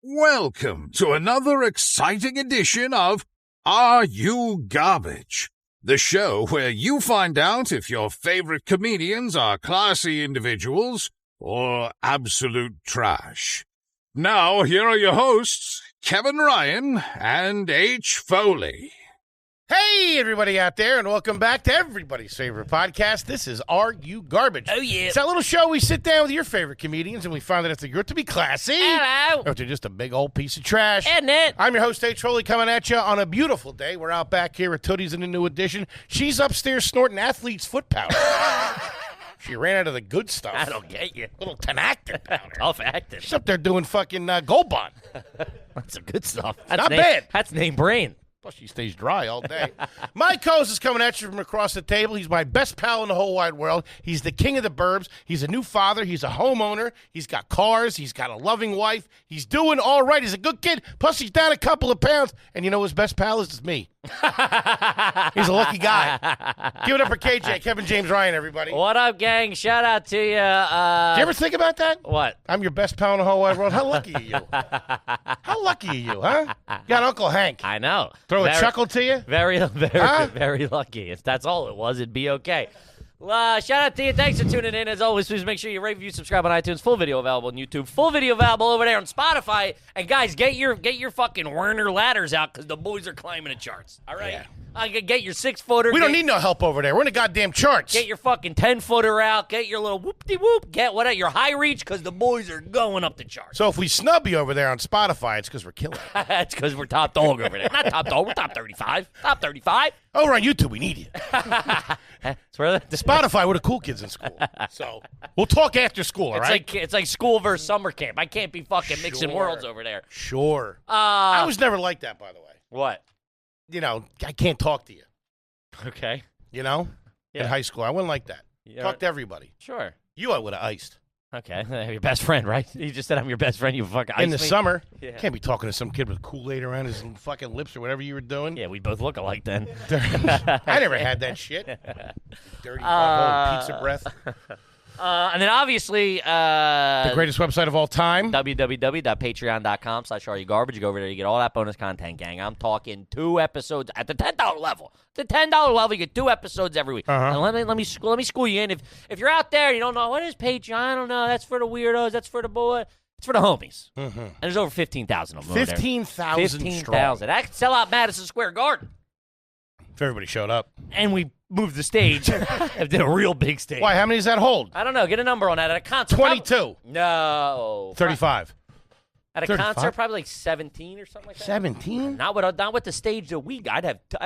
Welcome to another exciting edition of Are You Garbage? The show where you find out if your favorite comedians are classy individuals or absolute trash. Now, here are your hosts, Kevin Ryan and H. Foley. Hey, everybody out there, and welcome back to everybody's favorite podcast. This is Are You Garbage? Oh, yeah. It's that little show we sit down with your favorite comedians, and we find out if they're good to be classy. Hello. Or if they're just a big old piece of trash. Isn't it? I'm your host, H. Foley, coming at you on a beautiful day. We're out back here at Tootie's in the new edition. She's upstairs snorting athlete's foot powder. She ran out of the good stuff. I don't get you. Little tenactin powder. Tough acting. She's up there doing fucking Gold Bond. That's some good stuff. Not bad. That's name brain. Plus, she stays dry all day. Mike Coase is coming at you from across the table. He's my best pal in the whole wide world. He's the king of the burbs. He's a new father. He's a homeowner. He's got cars. He's got a loving wife. He's doing all right. He's a good kid. Plus, he's down a couple of pounds. And you know his best pal is me. He's a lucky guy. Give it up for KJ, Kevin James Ryan, everybody. What up, gang? Shout out to you. Do you ever think about that? What? I'm your best pal in the whole wide world. How lucky are you? How lucky are you, huh? You got Uncle Hank. I know. Throw a chuckle to you? Very, Huh? very lucky. If that's all it was, it'd be okay. Shout out to you. Thanks for tuning in. As always, please make sure you rate, review, subscribe on iTunes. Full video available on YouTube. Full video available over there on Spotify. And guys, get your fucking Werner ladders out because the boys are climbing the charts. All right? Yeah. Get your 6-footer. We don't need no help over there. We're in the goddamn charts. Get your fucking 10-footer out. Get your little whoop-de-whoop. Get your high reach because the boys are going up the charts. So if we snub you over there on Spotify, it's because we're killing it. That's because we're top dog over there. Not top dog. We're top 35. Top 35. Over on YouTube, we need you. That's where the Spotify, we're the cool kids in school. So we'll talk after school, all right? It's like school versus summer camp. I can't be fucking mixing Sure. worlds over there. Sure. I was never like that, by the way. What? You know, I can't talk to you. Okay. You know? Yeah. In high school, I wasn't like that. Yeah. Talk to everybody. Sure. You, I would have iced. Okay. Your best friend, right? You just said I'm your best friend. You fucking In the iced me. summer, Yeah. can't be talking to some kid with Kool-Aid around his fucking lips or whatever you were doing. Yeah, we both look alike then. I never had that shit. Dirty butthole pizza breath. And then obviously, The greatest website of all time. www.patreon.com/areyougarbage. You go over there, you get all that bonus content, gang. I'm talking 2 episodes at the $10 level. The $10 level, you get 2 episodes every week. Uh-huh. And let me school you in. If you're out there, and you don't know what is Patreon. I don't know. That's for the weirdos. That's for the boy. It's for the homies. Mm-hmm. And there's over 15,000 of them. over there. 15,000 strong. 15,000. That could sell out Madison Square Garden. If everybody showed up. And we moved the stage and did a real big stage. Why? How many does that hold? I don't know. Get a number on that at a concert. 22. No. 35. At a 35? concert, probably like 17 or something like that. 17? Not with the stage that we got.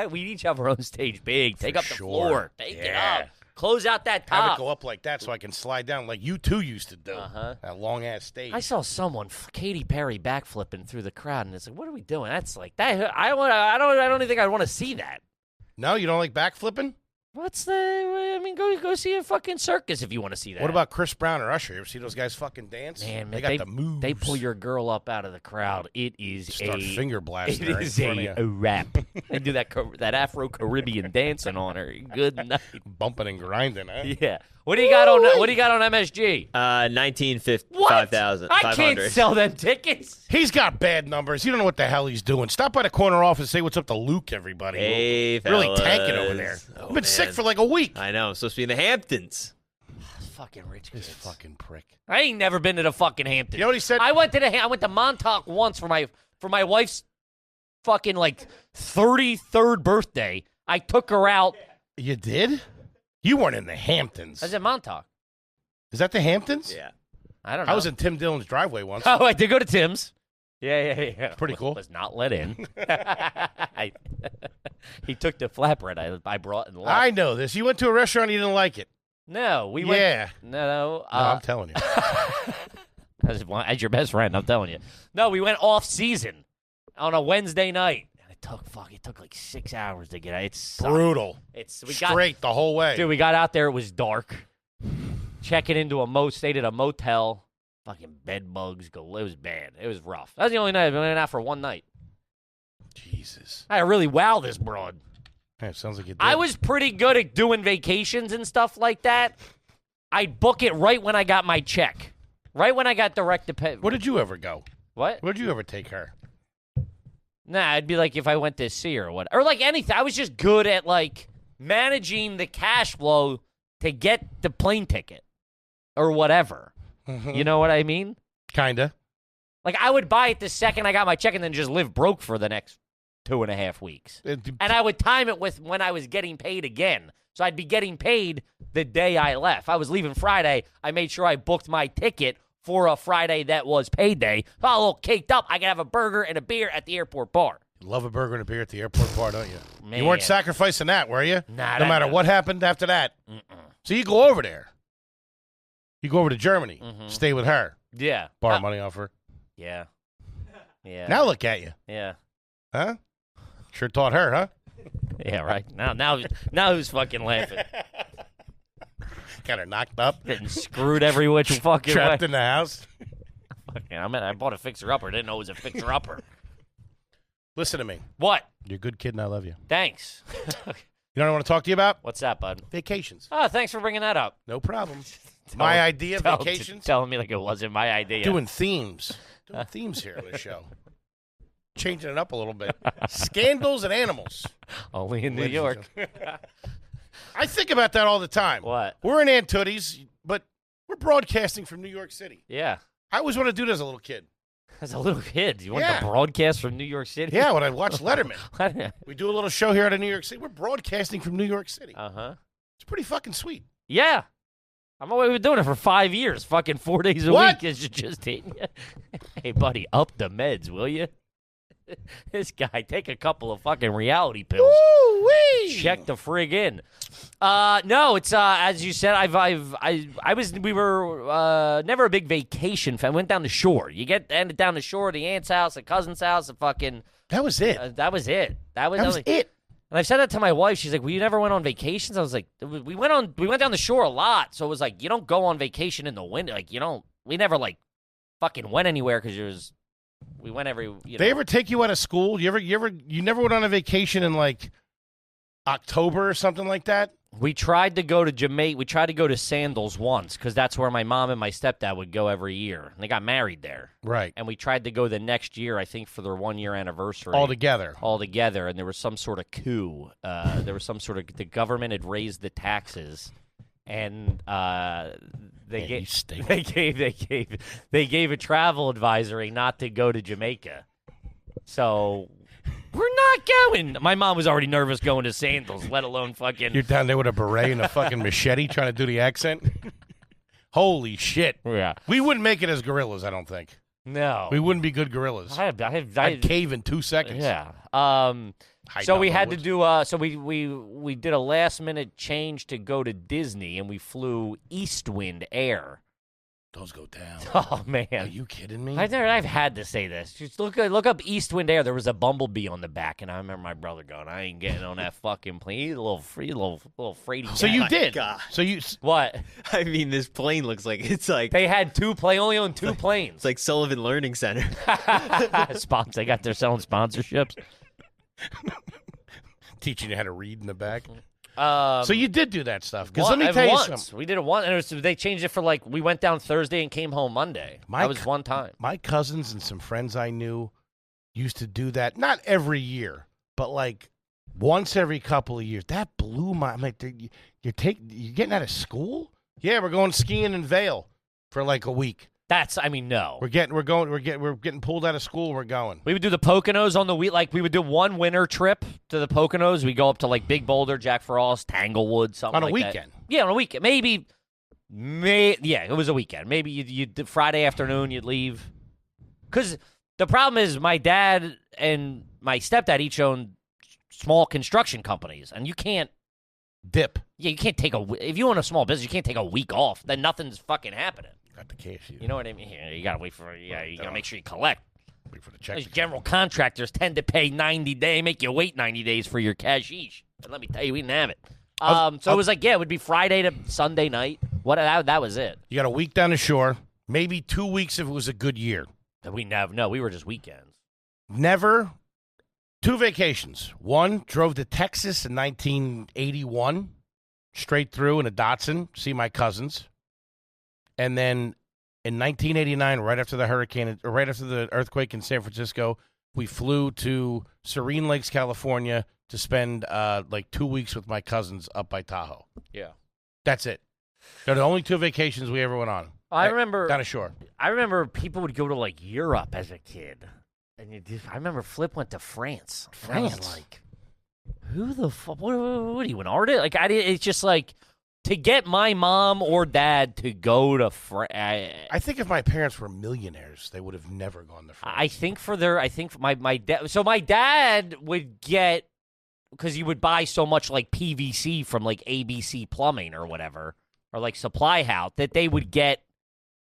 We'd each have our own stage big. Take up the sure. floor. Take it Yeah. up. Close out that top. Have it go up like that so I can slide down like you two used to do. Uh-huh. That long-ass stage. I saw someone, Katy Perry, backflipping through the crowd, and it's like, what are we doing? That's like that. I don't even think I'd want to see that. No, you don't like backflipping? Go see a fucking circus if you want to see that. What about Chris Brown or Usher? You ever see those guys fucking dance? Man, they got the moves. They pull your girl up out of the crowd. It is Start finger blasting It her is in front of a you. rap. They do that Afro-Caribbean dancing on her. Good night. Bumping and grinding, huh? Yeah. What do you got on MSG? 5,000. I can't sell them tickets. He's got bad numbers. You don't know what the hell he's doing. Stop by the corner office and say what's up to Luke, everybody. Hey, Really fellas. tanking over there. Oh, I've been sick man. for like a week. I know. I'm supposed to be in the Hamptons. Fucking rich This kids. fucking prick. I ain't never been to the fucking Hamptons. You know what he said? I went to Montauk once for my wife's fucking like 33rd birthday. I took her out. You did? You weren't in the Hamptons. I was in Montauk. Is that the Hamptons? Yeah. I don't know. I was in Tim Dillon's driveway once. Oh, I did go to Tim's. Yeah. Pretty cool. Was not let in. He took the flatbread I brought and left. I know this. You went to a restaurant and you didn't like it. No, we Yeah. went. No, I'm telling you. as your best friend, I'm telling you. No, we went off season on a Wednesday night. And it took like 6 hours to get out. It's Brutal. Straight the whole way. Dude, we got out there. It was dark. Checking into stayed at a motel. Fucking bed bugs. It was bad. It was rough. That was the only night. We went out for one night. Jesus. I really wow this broad. Yeah, it sounds like you did. I was pretty good at doing vacations and stuff like that. I'd book it right when I got my check. Right when I got direct deposit. Where did you ever go? What? Where'd you ever take her? Nah, it'd be like if I went to see her or what. Or like anything. I was just good at like managing the cash flow to get the plane ticket or whatever. Mm-hmm. You know what I mean? Kinda. Like I would buy it the second I got my check and then just live broke for the next 2.5 weeks. And I would time it with when I was getting paid again. So I'd be getting paid the day I left. If I was leaving Friday, I made sure I booked my ticket for a Friday that was payday. So I was a little caked up. I could have a burger and a beer at the airport bar. Love a burger and a beer at the airport bar, don't you? Man. You weren't sacrificing that, were you? Nah, no matter what happened after that. So you go over there. You go over to Germany. Stay with her. Yeah. Borrow money off her. Yeah. Yeah. Now look at you. Yeah. Huh? Sure taught her, huh? Yeah, right. Now who's fucking laughing? Got her knocked up. Getting screwed every which fucking Trapped way. in the house. Fucking, I bought a fixer-upper. Didn't know it was a fixer-upper. Listen to me. What? You're a good kid and I love you. Thanks. You know what I want to talk to you about? What's that, bud? Vacations. Oh, thanks for bringing that up. No problem. My idea of vacations? Telling me like it wasn't my idea. Doing themes. Doing themes here on the show. Changing it up a little bit. Scandals and animals. Only in New York. I think about that all the time. What? We're in Antooties, but we're broadcasting from New York City. Yeah. I always wanted to do that as a little kid. As a little kid, you want to broadcast from New York City? Yeah, when I watched Letterman. We do a little show here out of New York City. We're broadcasting from New York City. Uh-huh. It's pretty fucking sweet. Yeah. We've been doing it for 5 years. Fucking 4 days a week. It's just hitting you. Hey, buddy, up the meds, will you? This guy, take a couple of fucking reality pills. Woo-wee! Check the frig in. No, it's as you said. We were never a big vacation fan. Went down the shore. Ended down the shore, the aunt's house, the cousin's house, the fucking. That was it. That was it. That was it. And I've said that to my wife. She's like, "Well, you never went on vacations." I was like, "We went down the shore a lot." So it was like, you don't go on vacation in the winter. Like we never like fucking went anywhere because we went every. They ever take you out of school? You never went on a vacation in like October or something like that? We tried to go to Jamaica. We tried to go to Sandals once because that's where my mom and my stepdad would go every year. And they got married there. Right. And we tried to go the next year, I think, for their 1-year anniversary. All together. And there was some sort of coup. There was some sort of the government had raised the taxes, and they gave a travel advisory not to go to Jamaica. So. We're not going. My mom was already nervous going to Sandals, let alone fucking. You're down there with a beret and a fucking machete trying to do the accent? Holy shit. Yeah. We wouldn't make it as gorillas, I don't think. No. We wouldn't be good gorillas. I'd cave in 2 seconds. Yeah. So we had to do. So we did a last minute change to go to Disney, and we flew Eastwind Air. Those go down. Oh man, are you kidding me? I've had to say this. Just look up Eastwind Air. There was a bumblebee on the back, and I remember my brother going, "I ain't getting on that fucking plane." He's a little fraidy. So you did. God. So you what? I mean, this plane looks like it's like they had only owned 2 planes. It's like Sullivan Learning Center. They got their selling sponsorships, teaching you how to read in the back. So you did do that stuff. Because let me tell you something. We did it once, and they changed it for like we went down Thursday and came home Monday. That was one time. My cousins and some friends I knew used to do that. Not every year, but like once every couple of years. That blew my. I'm like, you're getting out of school? Yeah, we're going skiing in Vail for like a week. No. We're getting pulled out of school. We're going. We would do the Poconos on the week. Like we would do one winter trip to the Poconos. We go up to like Big Boulder, Jack Frost, Tanglewood, something on a like weekend. That. Yeah, on a weekend. Yeah, it was a weekend. Maybe you Friday afternoon you'd leave. Because the problem is my dad and my stepdad each own small construction companies, and you can't dip. Yeah, you can't take if you own a small business, you can't take a week off. Then nothing's fucking happening. Got the cash. You know what I mean? You gotta wait for. Yeah, you gotta make sure you collect. Wait for the check. Those general contractors tend to pay 90 days, make you wait 90 days for your cashish. And let me tell you, we didn't have it. So it was like, it would be Friday to Sunday night. That was it. You got a week down the shore, maybe 2 weeks if it was a good year. We were just weekends. Never. 2 vacations. One, drove to Texas in 1981, straight through in a Datsun, see my cousins. And then In 1989, right after the earthquake in San Francisco, we flew to Serene Lakes, California, to spend like 2 weeks with my cousins up by Tahoe. Yeah. That's it. They're the only 2 vacations we ever went on. I remember down ashore. I remember people would go to like Europe as a kid, and I remember Flip went to France. And I was like, who the fuck? What are you, an artist? Like it's just like to get my mom or dad to go to France. I think if my parents were millionaires, they would have never gone to France. I think my dad. So my dad would get, because you would buy so much like PVC from like ABC Plumbing or whatever, or like Supply House, that they would get,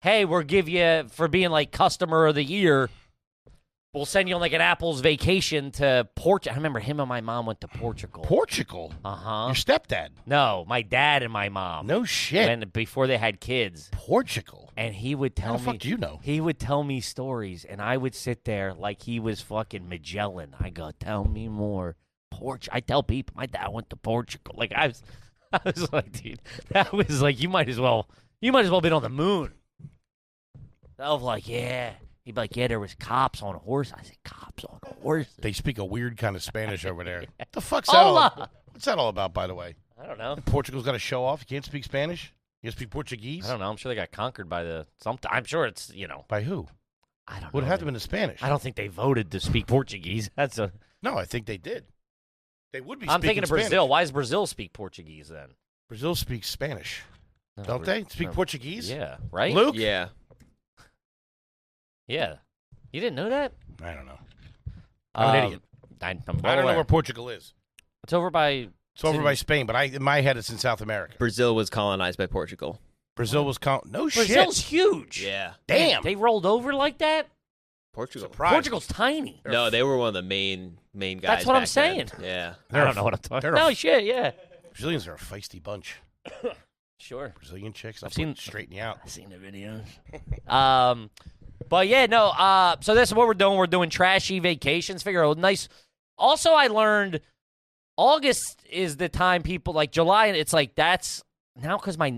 hey, we'll give you, for being like customer of the year, we'll send you on like an Apple's vacation to Portugal. I remember him and my mom went to Portugal. Portugal? Uh-huh. Your stepdad? No, my dad and my mom. No shit. Before they had kids. Portugal? And he would tell me. How the fuck do you know? He would tell me stories, and I would sit there like he was fucking Magellan. I go, tell me more. I tell people my dad went to Portugal. Like I was like, dude, that was like, you might as well been on the moon. I was like, yeah. He'd be like, yeah, there was cops on a horse. I said, cops on a horse? They speak a weird kind of Spanish over there. What the fuck's that all? What's that all about, by the way? I don't know. Portugal's got to show off. You can't speak Spanish? You can speak Portuguese? I don't know. I'm sure they got conquered by I'm sure it's, By who? I don't know. Would it have to have been the Spanish? I don't think they voted to speak Portuguese. No, I think they did. They would be I'm speaking thinking of Spanish. Brazil. Why does Brazil speak Portuguese then? Brazil speaks Spanish. No, Don't they? Speak Portuguese? Yeah, right? Luke? Yeah. Yeah. You didn't know that? I don't know. I'm an idiot. I don't know where Portugal is. It's over by... It's over by Spain, but in my head it's in South America. Brazil was colonized by Portugal. Brazil was... No shit. Brazil's huge. Yeah. Damn. They rolled over like that? Portugal. Surprise. Portugal's tiny. No, they were one of the main guys. That's what I'm back saying. then. Yeah. I don't know what I'm talking about. No, shit, yeah. Brazilians are a feisty bunch. Sure. Brazilian chicks. I've seen... Straighten you out. I've seen the videos. But yeah, no, so this is what we're doing. We're doing trashy vacations. Figure out nice. Also, I learned August is the time people like July. It's like that's now because my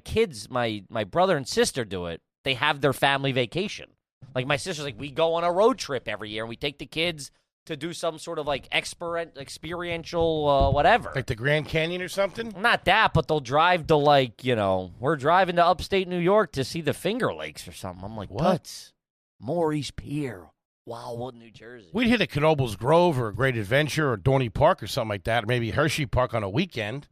kids, my brother and sister do it. They have their family vacation. Like my sister's like, we go on a road trip every year and we take the kids to do some sort of like experiential whatever. Like the Grand Canyon or something? Not that, but they'll drive to like, we're driving to upstate New York to see the Finger Lakes or something. I'm like, what? Maurice Pier, Wildwood, New Jersey. We'd hit a Knoebels Grove or a Great Adventure or Dorney Park or something like that, or maybe Hershey Park on a weekend.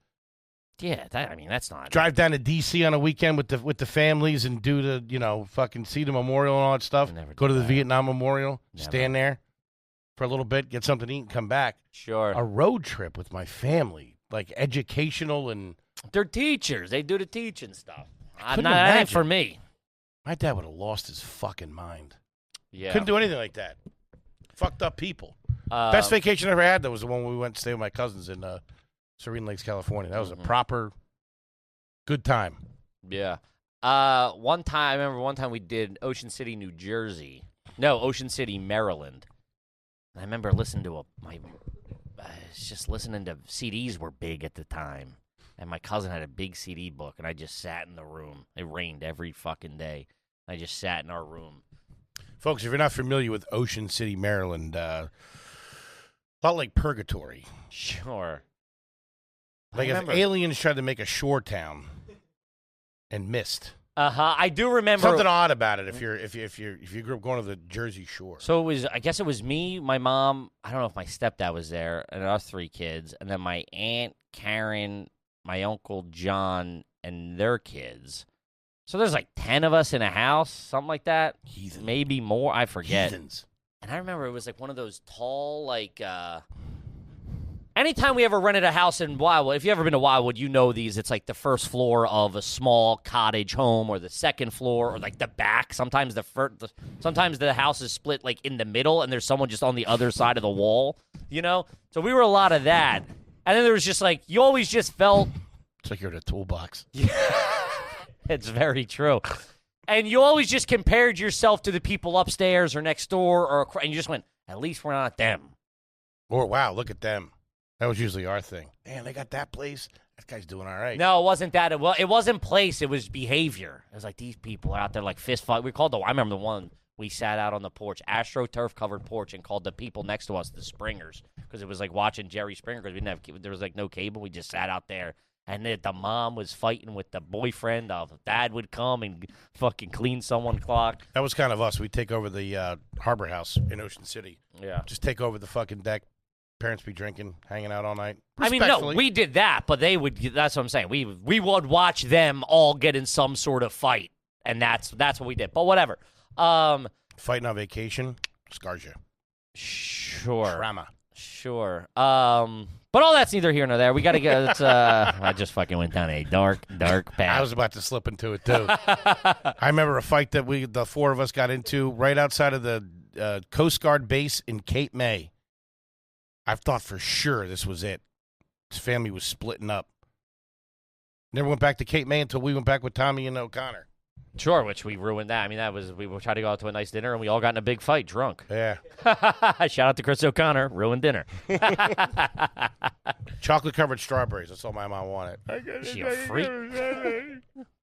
Yeah, that's not. Drive down to D.C. on a weekend with the families and do the, fucking see the memorial and all that stuff. Go to the Vietnam Memorial, stand there for a little bit, get something to eat, and come back. Sure. A road trip with my family, like educational and... They're teachers. They do the teaching stuff. That ain't for me. My dad would have lost his fucking mind. Yeah. Couldn't do anything like that. Fucked up people. Best vacation I ever had, though, was the one we went to stay with my cousins in Serene Lakes, California. That was a proper good time. Yeah. I remember one time we did Ocean City, New Jersey. No, Ocean City, Maryland. I remember listening to listening to CDs were big at the time. And my cousin had a big CD book, and I just sat in the room. It rained every fucking day. I just sat in our room. Folks, if you're not familiar with Ocean City, Maryland, a lot like Purgatory. Sure. Like if aliens tried to make a shore town and missed. I do remember something odd about it. If you grew up going to the Jersey Shore. So I guess it was me, my mom. I don't know if my stepdad was there, and us 3 kids, and then my aunt Karen, my uncle John, and their kids. So there's like 10 of us in a house, something like that. Heathen. Maybe more. I forget. Heathens. And I remember it was like one of those tall, like. Anytime we ever rented a house in Wildwood, if you've ever been to Wildwood, you know these. It's like the first floor of a small cottage home, or the second floor, or like the back. Sometimes sometimes the house is split like in the middle, and there's someone just on the other side of the wall. So we were a lot of that, and then there was just like you always just felt. It's like you're in a toolbox. It's very true, and you always just compared yourself to the people upstairs or next door, and you just went, at least we're not them. Or wow, look at them. That was usually our thing. Man, they got that place. That guy's doing all right. No, it wasn't that. It wasn't place. It was behavior. It was like these people are out there like fist fight. I remember the one we sat out on the porch, AstroTurf covered porch, and called the people next to us the Springers because it was like watching Jerry Springer because we didn't have there was like no cable. We just sat out there, and the mom was fighting with the boyfriend. Dad would come and fucking clean someone's clock. That was kind of us. We'd take over the Harbor House in Ocean City. Yeah, just take over the fucking deck. Parents be drinking, hanging out all night. I mean, no, we did that, but they would. That's what I'm saying. We would watch them all get in some sort of fight, and that's what we did. But whatever. Fighting on vacation scars you. Sure. Trauma. Sure. But all that's neither here nor there. We got to get. I just fucking went down a dark path. I was about to slip into it too. I remember a fight that the four of us got into right outside of the Coast Guard base in Cape May. I thought for sure this was it. His family was splitting up. Never went back to Cape May until we went back with Tommy and O'Connor. Sure, which we ruined that. I mean, we were trying to go out to a nice dinner, and we all got in a big fight, drunk. Yeah. Shout out to Chris O'Connor, ruined dinner. Chocolate-covered strawberries. That's all my mom wanted. She a freak.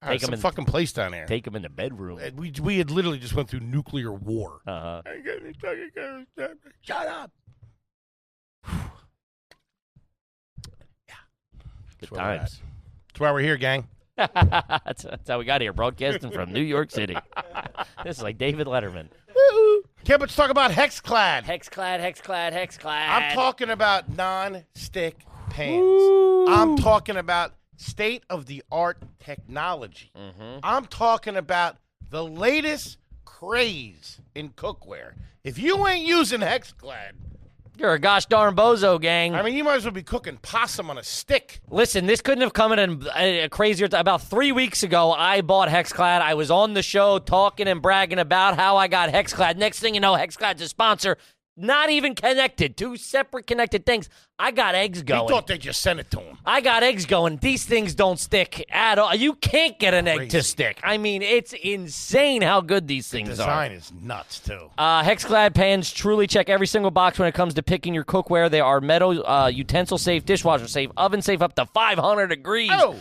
Take some fucking place down there. Take him in the bedroom. We had literally just went through nuclear war. Uh-huh. Shut up. Yeah. Good times. That's why we're here, gang. That's how we got here, broadcasting from New York City. This is like David Letterman. Okay, let's talk about Hexclad. Hexclad. I'm talking about non-stick pans. I'm talking about state-of-the-art technology. Mm-hmm. I'm talking about the latest craze in cookware. If you ain't using Hexclad, you're a gosh darn bozo, gang. I mean, you might as well be cooking possum on a stick. Listen, this couldn't have come in a crazier time. About 3 weeks ago, I bought Hexclad. I was on the show talking and bragging about how I got Hexclad. Next thing you know, Hexclad's a sponsor. Not even connected. Two separate connected things. I got eggs going. He thought they just sent it to him. I got eggs going. These things don't stick at all. You can't get an egg to stick. I mean, it's insane how good these things are. The design is nuts, too. Hexclad pans truly check every single box when it comes to picking your cookware. They are metal, utensil safe, dishwasher safe, oven safe up to 500 degrees. Oh.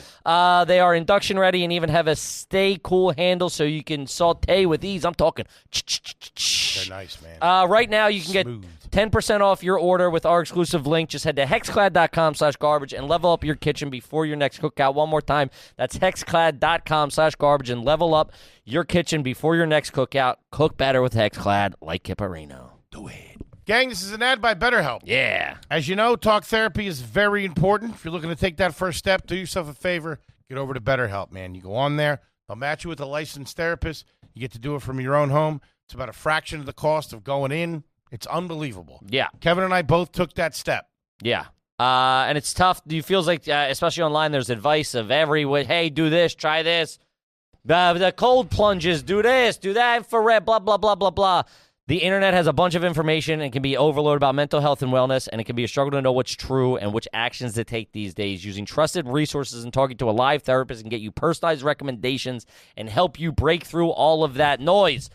They are induction ready and even have a stay cool handle so you can saute with ease. I'm talking. They're nice, man. Right now, you can get 10% off your order with our exclusive link. Just head to hexclad.com/garbage and level up your kitchen before your next cookout. One more time, that's hexclad.com/garbage and level up your kitchen before your next cookout. Cook better with Hexclad, like Kipperino. Do it. Gang, this is an ad by BetterHelp. Yeah. As you know, talk therapy is very important. If you're looking to take that first step, do yourself a favor, get over to BetterHelp, man. You go on there, they'll match you with a licensed therapist. You get to do it from your own home. It's about a fraction of the cost of going in. It's unbelievable. Yeah. Kevin and I both took that step. Yeah. And it's tough. It feels like, especially online, there's advice of every way. Hey, do this, try this. The cold plunges, do this, do that, infrared, blah, blah, blah, blah, blah. The internet has a bunch of information and can be overloaded about mental health and wellness, and it can be a struggle to know what's true and which actions to take these days. Using trusted resources and talking to a live therapist can get you personalized recommendations and help you break through all of that noise.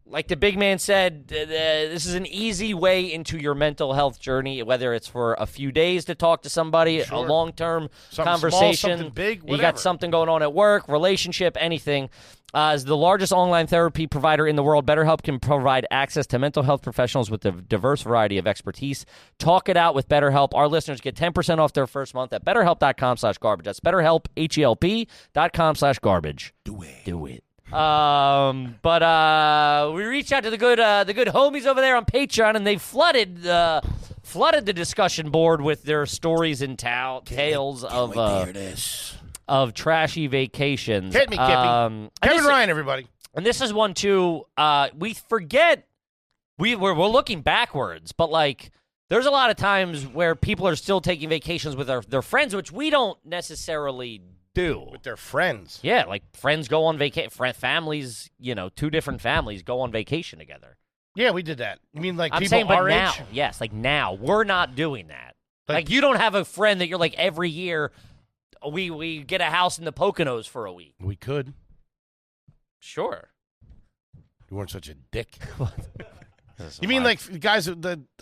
Like the big man said, this is an easy way into your mental health journey, whether it's for a few days to talk to somebody, a long-term conversation, small, something big, whatever. You got something going on at work, relationship, anything. As the largest online therapy provider in the world, BetterHelp can provide access to mental health professionals with a diverse variety of expertise. Talk it out with BetterHelp. Our listeners get 10% off their first month at BetterHelp.com/garbage. That's BetterHelp, HELP.com/garbage. Do it. But we reached out to the good homies over there on Patreon, and they flooded the discussion board with their stories and tales of trashy vacations. Hit me, Kippy. Kevin Ryan, everybody. And this is one too. We forget we're looking backwards, but like there's a lot of times where people are still taking vacations with their friends, which we don't necessarily do. With their friends. Yeah, like friends go on vacation. Families, two different families go on vacation together. Yeah, we did that. You mean like I'm people saying, but our now, age? yes, like now we're not doing that. Like you don't have a friend that you're like every year we get a house in the Poconos for a week. We could. Sure. You weren't such a dick. You mean like guys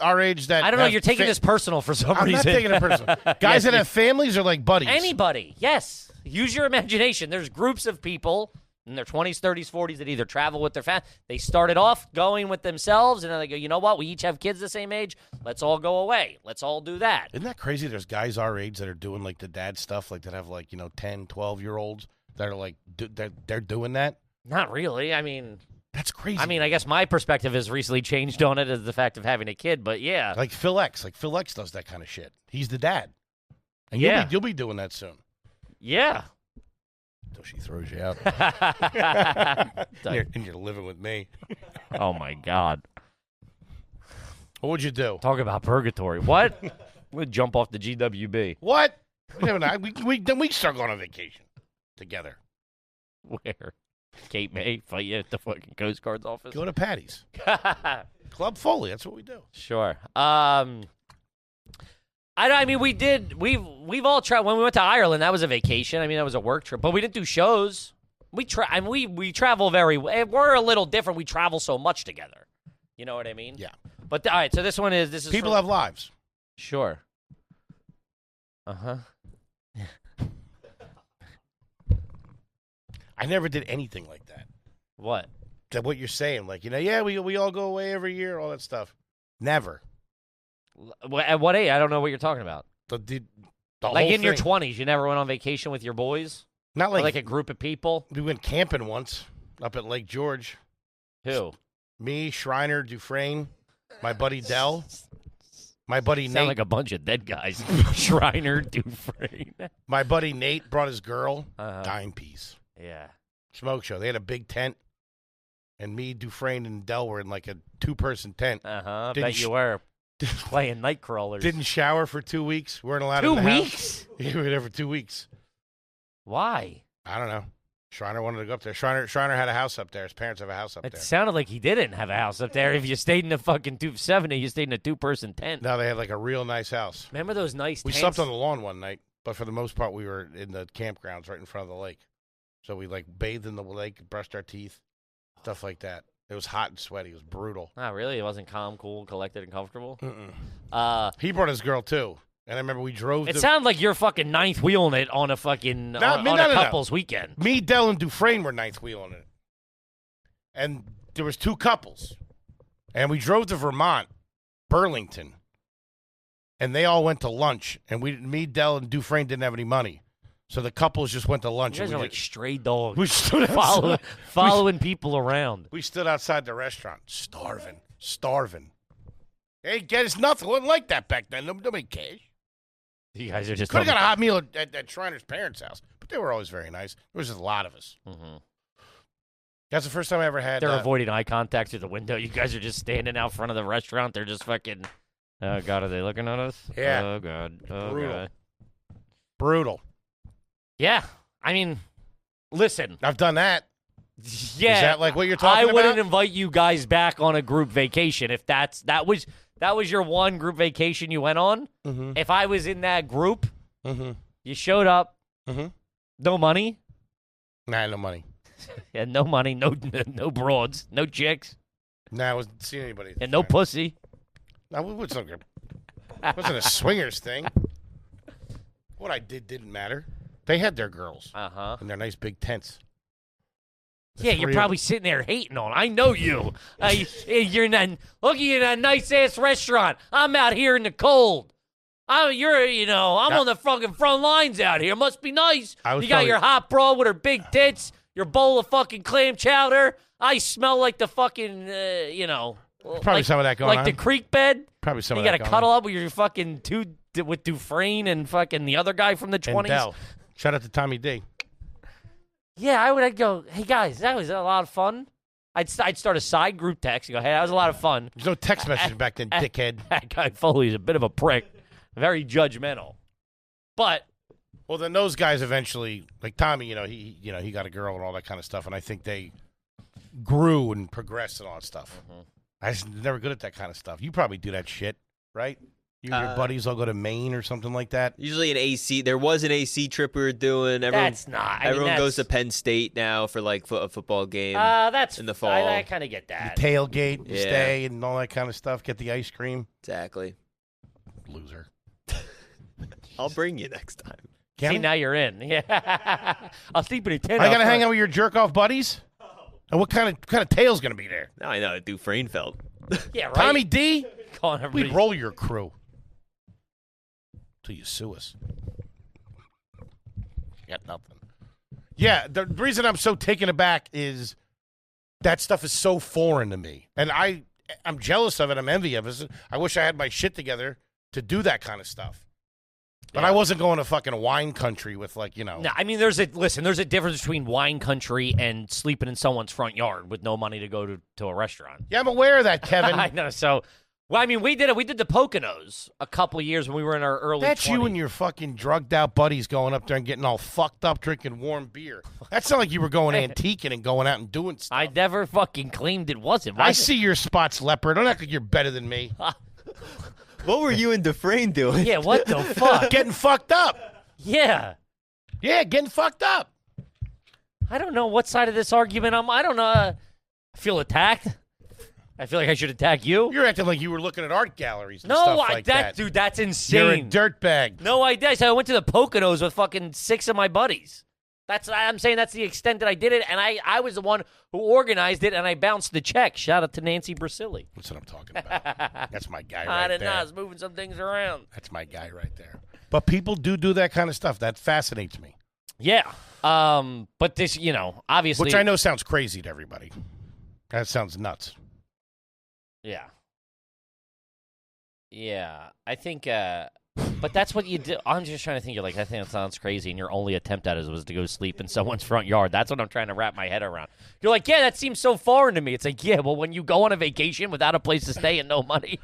our age that I don't know. You're taking this personal for some reason. I'm not taking it personal. Guys that have families are like buddies. Anybody, yes. Use your imagination. There's groups of people in their 20s, 30s, 40s that either travel with their family. They started off going with themselves, and then they go, you know what? We each have kids the same age. Let's all go away. Let's all do that. Isn't that crazy? There's guys our age that are doing like the dad stuff, like that have like, 10, 12-year-olds that are like, they're doing that. Not really. I mean, that's crazy. I guess my perspective has recently changed on it as the fact of having a kid, but yeah. Like Phil X. Like Phil X does that kind of shit. He's the dad. And yeah. you'll be doing that soon. Yeah. Until she throws you out. and you're living with me. Oh, my God. What would you do? Talk about purgatory. What? We'd jump off the GWB. What? We start going on vacation together. Where? Cape May, fight you at the fucking Coast Guard's office? Go to Patty's. Club Foley. That's what we do. Sure. We've all tried. When we went to Ireland, that was a vacation. That was a work trip, but we didn't do shows. We travel we're a little different. We travel so much together. You know what I mean? Yeah. But all right, so this is people have lives. Sure. Uh-huh. I never did anything like that. What? That what you're saying, like, we all go away every year, all that stuff. Never. At what age? I don't know what you're talking about. The like whole in your thing. 20s, you never went on vacation with your boys? Not Or like a group of people? We went camping once up at Lake George. Who? Me, Shriner, Dufresne, my buddy Dell, my buddy Sound Nate. like a bunch of dead guys. Shriner, Dufresne. My buddy Nate brought his girl, Uh-huh. dime piece. Yeah. Smoke show. They had a big tent, and me, Dufresne, and Dell were in like a 2-person tent. Uh-huh. Didn't Bet you were playing night crawlers. Didn't shower for 2 weeks. Weren't allowed 2 in the weeks? house. Yeah, we were there for 2 weeks. Why? I don't know. Shriner wanted to go up there. Shriner had a house up there. His parents have a house up It there. sounded like he didn't have a house up there. If you stayed in a fucking 270, you stayed in a 2-person tent. No, they had like a real nice house. Remember those nice We tents? slept on the lawn one night, but for the most part, we were in the campgrounds right in front of the lake. So we like bathed in the lake, brushed our teeth, stuff like that. It was hot and sweaty. It was brutal. Oh, really? It wasn't calm, cool, collected, and comfortable? He brought his girl too, and I remember we drove. It sounded like you're fucking ninth wheeling it on a fucking couple's weekend. Me, Dell, and Dufresne were ninth wheeling it, and there was 2 couples, and we drove to Vermont, Burlington, and they all went to lunch, and me, Dell, and Dufresne didn't have any money. So the couples just went to lunch. You guys are like stray dogs. We stood following people around. We stood outside the restaurant, starving. Hey, get us nothing. It wasn't like that back then. Nobody cares. You guys are just Could have got a hot meal at Shriner's parents' house, but they were always very nice. There was just a lot of us. Mm-hmm. That's the first time I ever had. They're avoiding eye contact through the window. You guys are just standing out front of the restaurant. They're just fucking. Oh God, are they looking at us? Yeah. Oh God. Oh Brutal. God. Brutal. Yeah. Listen. I've done that. Yeah. Is that like what you're talking about? I wouldn't invite you guys back on a group vacation if that was your one group vacation you went on. Mm-hmm. If I was in that group, Mm-hmm. you showed up, Mm-hmm. no money. Nah, no money. Yeah, no money, no broads, no chicks, Nah, I wasn't seeing anybody. and no pussy. Nah, it wasn't a swingers thing. What I did didn't matter. They had their girls Uh-huh. in their nice big tents. The Yeah, three you're of probably sitting there hating on. I know you. You're in that. Look at you in that nice ass restaurant. I'm out here in the cold. I'm on the fucking front lines out here. Must be nice. You got your hot broad with her big tits, your bowl of fucking clam chowder. I smell like the fucking, Probably some of that going like on. the creek bed. Probably some You of that got to going cuddle on. up with your fucking with Dufresne and fucking the other guy from the And 20s. Dell. Shout out to Tommy D. Yeah, I'd go, hey guys, that was a lot of fun. I'd start a side group text and go, hey, that was a lot of fun. There's no text messaging back then, dickhead. That guy Foley's a bit of a prick, very judgmental. But Well, then those guys eventually, like Tommy, he got a girl and all that kind of stuff, and I think they grew and progressed and all that stuff. Mhm. I was never good at that kind of stuff. You probably do that shit, right? You and your buddies all go to Maine or something like that? Usually an AC. There was an AC trip we were doing. Everyone goes to Penn State now for like a football game. That's in the fall. I kind of get that. You tailgate, you stay, and all that kind of stuff. Get the ice cream. Exactly. Loser. I'll bring you next time. See, now you're in. Yeah. I'll sleep in a tent. I got to hang out with your jerk-off buddies? And what kind of tail's going to be there? Now I know. Dufresne felt. Yeah, right. Tommy D? We'd roll your crew. Till you sue us. Got nothing. Yeah, the reason I'm so taken aback is that stuff is so foreign to me. And I'm jealous of it. I'm envious of it. I wish I had my shit together to do that kind of stuff. But I wasn't going to fucking wine country with No, I mean, there's a difference between wine country and sleeping in someone's front yard with no money to go to a restaurant. Yeah, I'm aware of that, Kevin. I know. So, well, I mean, we did it. We did the Poconos a couple of years when we were in our early 20s. That's you and your fucking drugged out buddies going up there and getting all fucked up drinking warm beer. That sounded like you were going antiquing and going out and doing stuff. I never fucking claimed it wasn't. I see your spots, leopard. Don't act like you're better than me. What were you and Dufresne doing? Yeah, what the fuck? Getting fucked up. Yeah. Yeah, getting fucked up. I don't know what side of this argument I don't know. I feel attacked. I feel like I should attack you. You're acting like you were looking at art galleries and stuff like that. Dude, that's insane. You're a dirtbag. No, I did. So I went to the Poconos with fucking 6 of my buddies. I'm saying that's the extent that I did it, and I was the one who organized it, and I bounced the check. Shout out to Nancy Brasili. That's what I'm talking about. That's my guy right there. I was moving some things around. That's my guy right there. But people do that kind of stuff. That fascinates me. Yeah. But this, obviously. Which I know sounds crazy to everybody. That sounds nuts. Yeah. Yeah. I think, but that's what you do. I'm just trying to think. You're like, I think that sounds crazy, and your only attempt at it was to go sleep in someone's front yard. That's what I'm trying to wrap my head around. You're like, yeah, that seems so foreign to me. It's like, yeah, well, when you go on a vacation without a place to stay and no money,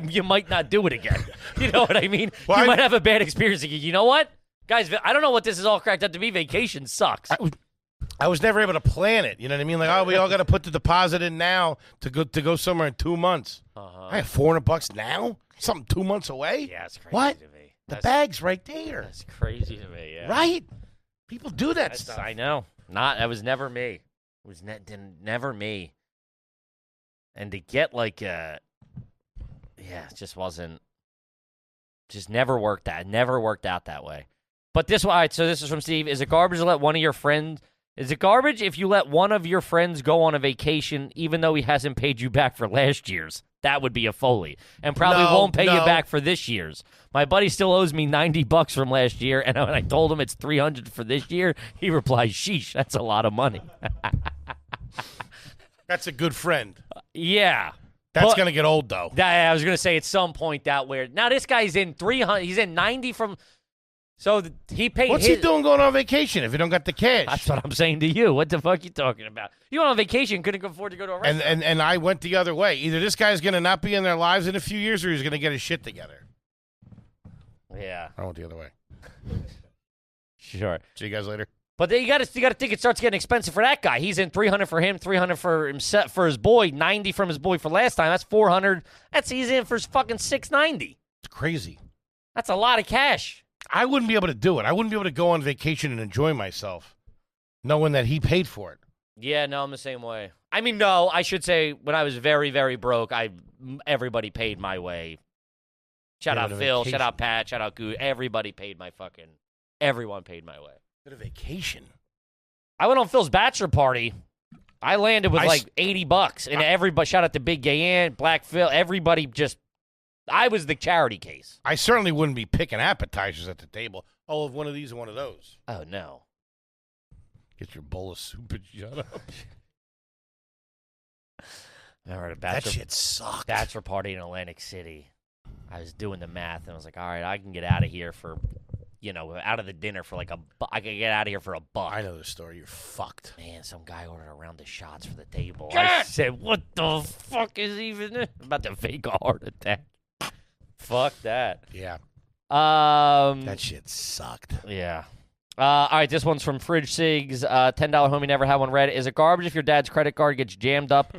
you might not do it again. You know what I mean? Well, you might have a bad experience. You know what? Guys, I don't know what this is all cracked up to be. Vacation sucks. I was never able to plan it. You know what I mean? Like, we all got to put the deposit in now to go somewhere in 2 months. I have $400 now? Something 2 months away? Yeah, it's crazy what? to me. The bag's right there. That's crazy to me, yeah. Right? People do that stuff. I know. That was never me. It was never me. And to get it just wasn't. Just never worked out. Never worked out that way. But this one, so this is from Steve. Is it garbage to let one of your friends? Is it garbage if you let one of your friends go on a vacation even though he hasn't paid you back for last year's? That would be a Foley. And probably won't pay you back for this year's. My buddy still owes me $90 from last year, and when I told him it's $300 for this year, he replied, sheesh, that's a lot of money. That's a good friend. Yeah. That's going to get old, though. I was going to say at some point that weird. Now, this guy's in 300. He's in 90 from. So he paid. What's he doing going on vacation if he don't got the cash? That's what I'm saying to you. What the fuck you talking about? You went on vacation, couldn't afford to go to a restaurant. And I went the other way. Either this guy's going to not be in their lives in a few years, or he's going to get his shit together. Yeah, I went the other way. Sure. See you guys later. But then you got to think it starts getting expensive for that guy. He's in $300 for him, $300 for himself for his boy, $90 from his boy for last time. That's $400. He's in for fucking $690. It's crazy. That's a lot of cash. I wouldn't be able to do it. I wouldn't be able to go on vacation and enjoy myself, knowing that he paid for it. Yeah, no, I'm the same way. I mean, no, I should say when I was very, very broke, everybody paid my way. Shout out Phil, shout out Pat, shout out Goo. Everybody paid everyone paid my way. Bit of vacation. I went on Phil's bachelor party. I landed with like $80, and everybody, shout out to Big Gay Ant, Black Phil, everybody I was the charity case. I certainly wouldn't be picking appetizers at the table. Oh, of one of these and one of those. Oh, no. Get your bowl of soup and shut up. That shit sucked. Bachelor party in Atlantic City. I was doing the math, and I was like, all right, I can get out of here for, out of the dinner for like I can get out of here for $1. I know the story. You're fucked. Man, some guy ordered a round of shots for the table. I said, what the fuck is even this? I'm about to fake a heart attack. Fuck that. Yeah. That shit sucked. Yeah. All right, this one's from Fridge Sigs. $10 homie never had one read. Is it garbage if your dad's credit card gets jammed up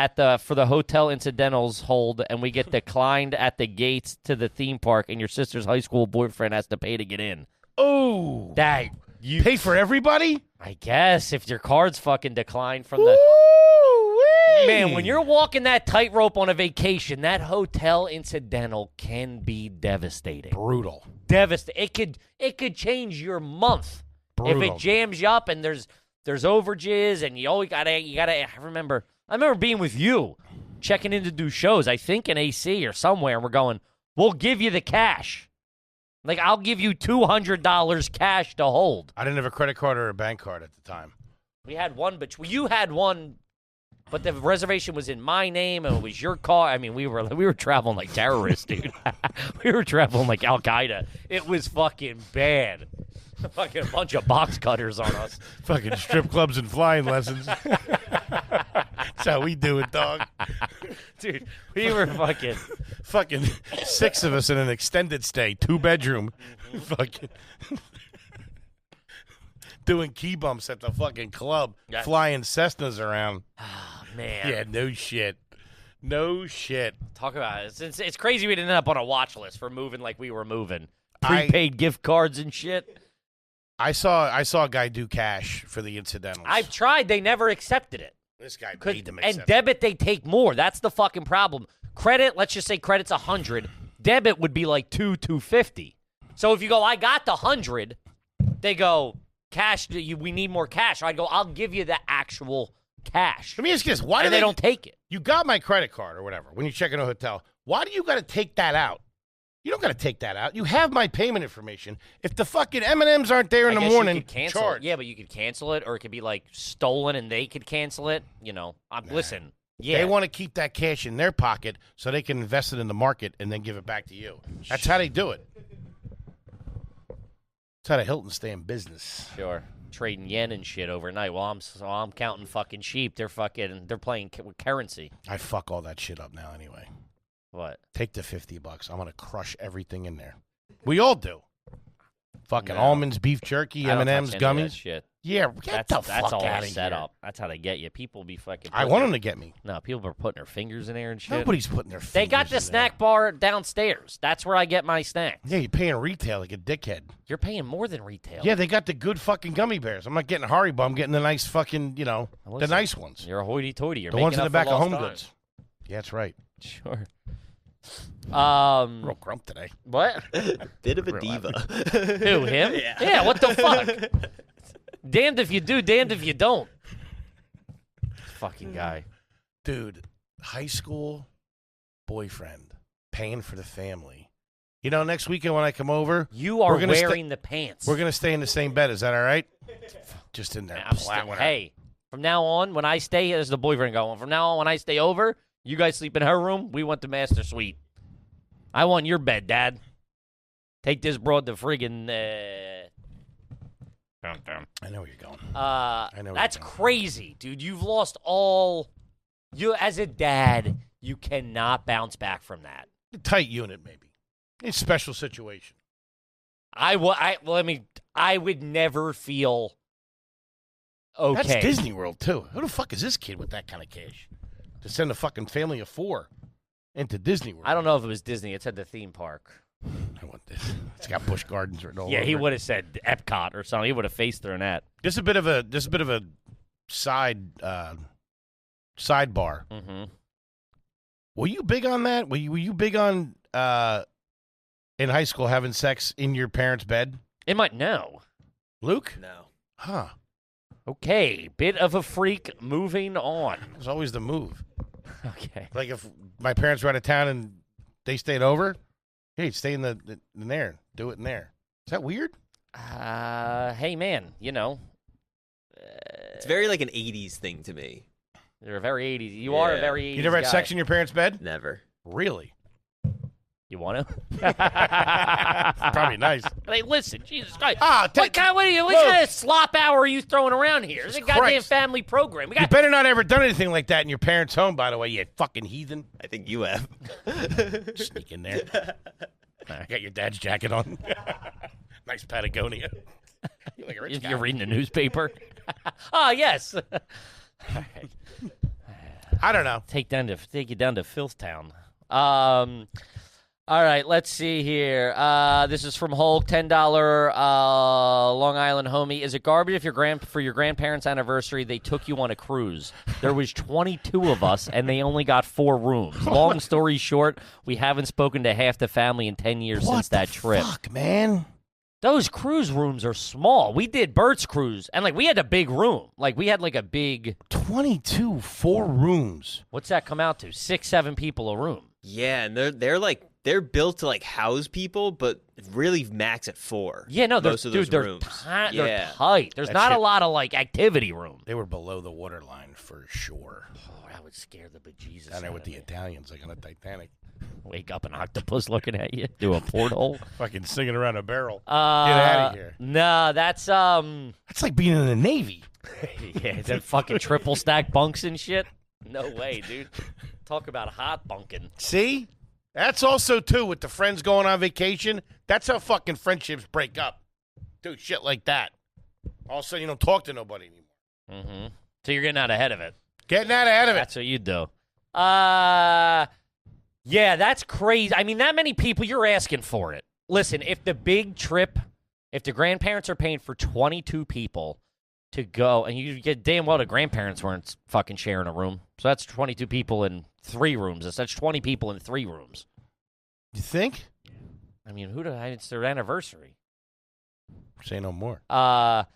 for the hotel incidentals hold, and we get declined at the gates to the theme park, and your sister's high school boyfriend has to pay to get in. Oh, that you pay for everybody? I guess if your card's fucking declined from the man, when you're walking that tightrope on a vacation, that hotel incidental can be devastating. Brutal. Devastating. It could change your month. Brutal. If it jams you up and there's overages and you always gotta. I remember being with you, checking in to do shows. I think in AC or somewhere, and we're going. We'll give you the cash. Like I'll give you $200 cash to hold. I didn't have a credit card or a bank card at the time. We had one, but you had one. But the reservation was in my name, and it was your car. I mean, we were traveling like terrorists, dude. We were traveling like Al Qaeda. It was fucking bad. Fucking a bunch of box cutters on us. Fucking strip clubs and flying lessons. That's how we do it, dog. Dude, we were fucking 6 of us in an extended stay, 2-bedroom. Fucking doing key bumps at the fucking club, flying Cessnas around. Oh, man. Yeah, no shit. No shit. Talk about it. It's crazy we didn't end up on a watch list for moving like we were moving. Prepaid gift cards and shit. I saw a guy do cash for the incidentals. I've tried. They never accepted it. This guy made them accept and debit, they take more. That's the fucking problem. Credit, let's just say credit's 100. Debit would be like $250. So if you go, I got the 100, they go, cash, we need more cash. I'd go, I'll give you the actual cash. Let me ask you this. Why do they don't take it? You got my credit card or whatever when you check in a hotel. Why do you got to take that out? You don't got to take that out. You have my payment information. If the fucking M&Ms aren't there in the morning, you could cancel charge. It. Yeah, but you could cancel it, or it could be like stolen and they could cancel it. You know, listen. Yeah, they want to keep that cash in their pocket so they can invest it in the market and then give it back to you. That's how they do it. That's how the Hiltons stay in business. Sure, trading yen and shit overnight. While I'm counting fucking sheep. They're playing with currency. I fuck all that shit up now anyway. What? Take the $50. I'm gonna crush everything in there. We all do. Fucking almonds, beef jerky, M&Ms, gummies. Shit. Yeah, that's all out of set here. up. That's how they get you. People be fucking. I want them to get me. No, people are putting their fingers in there and shit. Nobody's putting their fingers. They got the snack bar downstairs. That's where I get my snacks. Yeah, you're paying retail like a dickhead. You're paying more than retail. Yeah, they got the good fucking gummy bears. I'm not getting Haribo. I'm getting the nice fucking, the nice ones. You're a hoity-toity. You're the ones in the back of Home time. Goods. Yeah, that's right. Sure. Real grump today. What? Bit of a diva. Who, him? Yeah, what the fuck? Damned if you do, damned if you don't. Fucking guy. Dude, high school boyfriend paying for the family. Next weekend when I come over, you are wearing the pants. We're going to stay in the same bed. Is that all right? Just in there. Hey, from now on, when I stay, as the boyfriend going, from now on, when I stay over, you guys sleep in her room, we want the master suite. I want your bed, Dad. Take this broad to friggin' I know where you're going. That's crazy, dude. You've lost all. You as a dad, you cannot bounce back from that. A tight unit, maybe. It's a special situation. I would never feel okay. That's Disney World too. Who the fuck is this kid with that kind of cash to send a fucking family of 4 into Disney World? I don't know if it was Disney. It said the theme park. I want this. It's got Busch Gardens written all over. Yeah, he would have said Epcot or something. He would have faced through that. Just a bit of a sidebar. Mm-hmm. Were you big on that? Were you big on in high school having sex in your parents' bed? No. Luke? No. Huh. Okay, bit of a freak. Moving on. It was always the move. Okay. Like if my parents were out of town and they stayed over, hey, stay in there. Do it in there. Is that weird? Hey, man, it's very like an 80s thing to me. You're a very 80s. You are a very 80s You never had guy. sex in your parents' bed? Never. Really? You want to? Probably nice. Hey, listen, Jesus Christ. What kind of slop hour are you throwing around here? It's a goddamn family program. You better not ever done anything like that in your parents' home, by the way, you fucking heathen. I think you have. Sneak in there. I got your dad's jacket on. Nice Patagonia. You're like a rich guy. You're reading the newspaper? Oh, yes. All right. I don't know. Take you down to Filth Town. All right, let's see here. This is from Hulk, $10 Long Island homie. Is it garbage if for your grandparents' anniversary they took you on a cruise? There was 22 of us, and they only got 4 rooms. Long story short, we haven't spoken to half the family in 10 years since that trip. Fuck, man? Those cruise rooms are small. We did Bert's cruise, and we had a big room. We had a big 22, 4 rooms. What's that come out to? 6, 7 people a room. Yeah, and they're built to house people, but really max at 4. Yeah, no, most of those they're rooms. They're tight. There's not a lot of activity room. They were below the waterline for sure. Oh, that would scare the bejesus. Down there with the Italians, on a Titanic. Wake up, an octopus looking at you through a porthole. Fucking singing around a barrel. Get out of here. Nah, that's That's like being in the Navy. Yeah, that fucking triple stack bunks and shit. No way, dude. Talk about hot bunking. See? That's also, too, with the friends going on vacation. That's how fucking friendships break up. Do shit like that. All of a sudden, you don't talk to nobody anymore. Mm-hmm. So you're getting out ahead of it. Getting out ahead of it. That's what you do. Yeah, that's crazy. I mean, that many people, you're asking for it. Listen, if the big trip, if the grandparents are paying for 22 people to go, and you get damn well the grandparents weren't fucking sharing a room. So that's 22 people in 3 rooms. That's 20 people in 3 rooms. You think? I mean, it's their anniversary. Say no more. That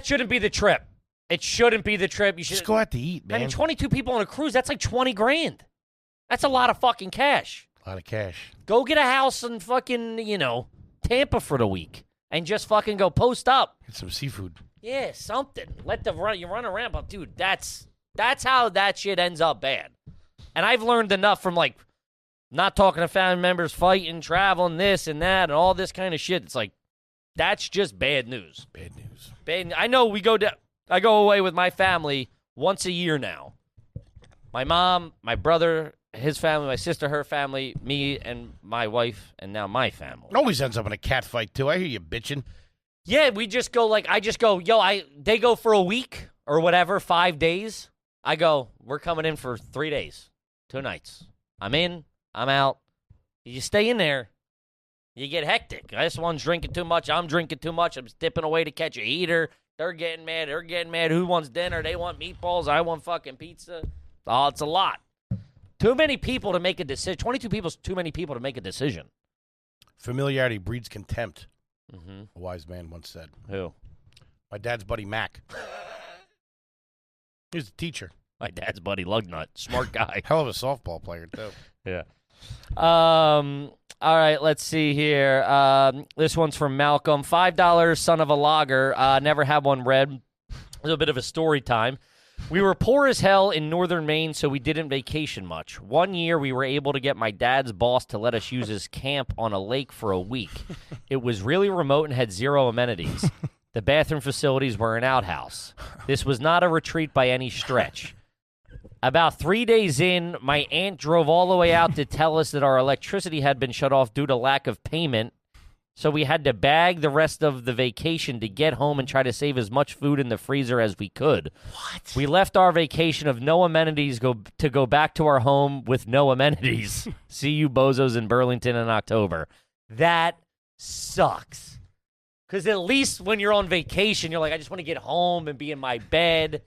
shouldn't be the trip. It shouldn't be the trip. You should just go out to eat, man. I mean, 22 people on a cruise, that's like 20 grand. That's a lot of fucking cash. A lot of cash. Go get a house in fucking, Tampa for the week and just fucking go post up. Get some seafood. Yeah, something. You run around, but dude, that's how that shit ends up bad. And I've learned enough from not talking to family members, fighting, traveling, this and that, and all this kind of shit. It's that's just bad news. Bad news. I know I go away with my family once a year now. My mom, my brother, his family, my sister, her family, me and my wife, and now my family. It always ends up in a cat fight, too. I hear you bitching. Yeah, we just go they go for a week or whatever, 5 days. I go, we're coming in for 3 days, 2 nights. I'm in, I'm out. You stay in there, you get hectic. This one's drinking too much, I'm drinking too much, I'm tipping away to catch a heater. They're getting mad, Who wants dinner? They want meatballs, I want fucking pizza. Oh, it's a lot. Too many people to make a decision. 22 people is too many people to make a decision. Familiarity breeds contempt, mm-hmm. a wise man once said. Who? My dad's buddy, Mac. He was a teacher. My dad's buddy, Lugnut. Smart guy. Hell of a softball player, too. Yeah. All right, let's see here. This one's from Malcolm. $5, son of a logger. Never had one read. A little bit of a story time. We were poor as hell in northern Maine, so we didn't vacation much. One year, we were able to get my dad's boss to let us use his camp on a lake for a week. It was really remote and had 0 amenities. The bathroom facilities were an outhouse. This was not a retreat by any stretch. About 3 days in, my aunt drove all the way out to tell us that our electricity had been shut off due to lack of payment, so we had to bag the rest of the vacation to get home and try to save as much food in the freezer as we could. What? We left our vacation of no amenities to go back to our home with no amenities. See you bozos in Burlington in October. That sucks. Because at least when you're on vacation, you're like, I just want to get home and be in my bed.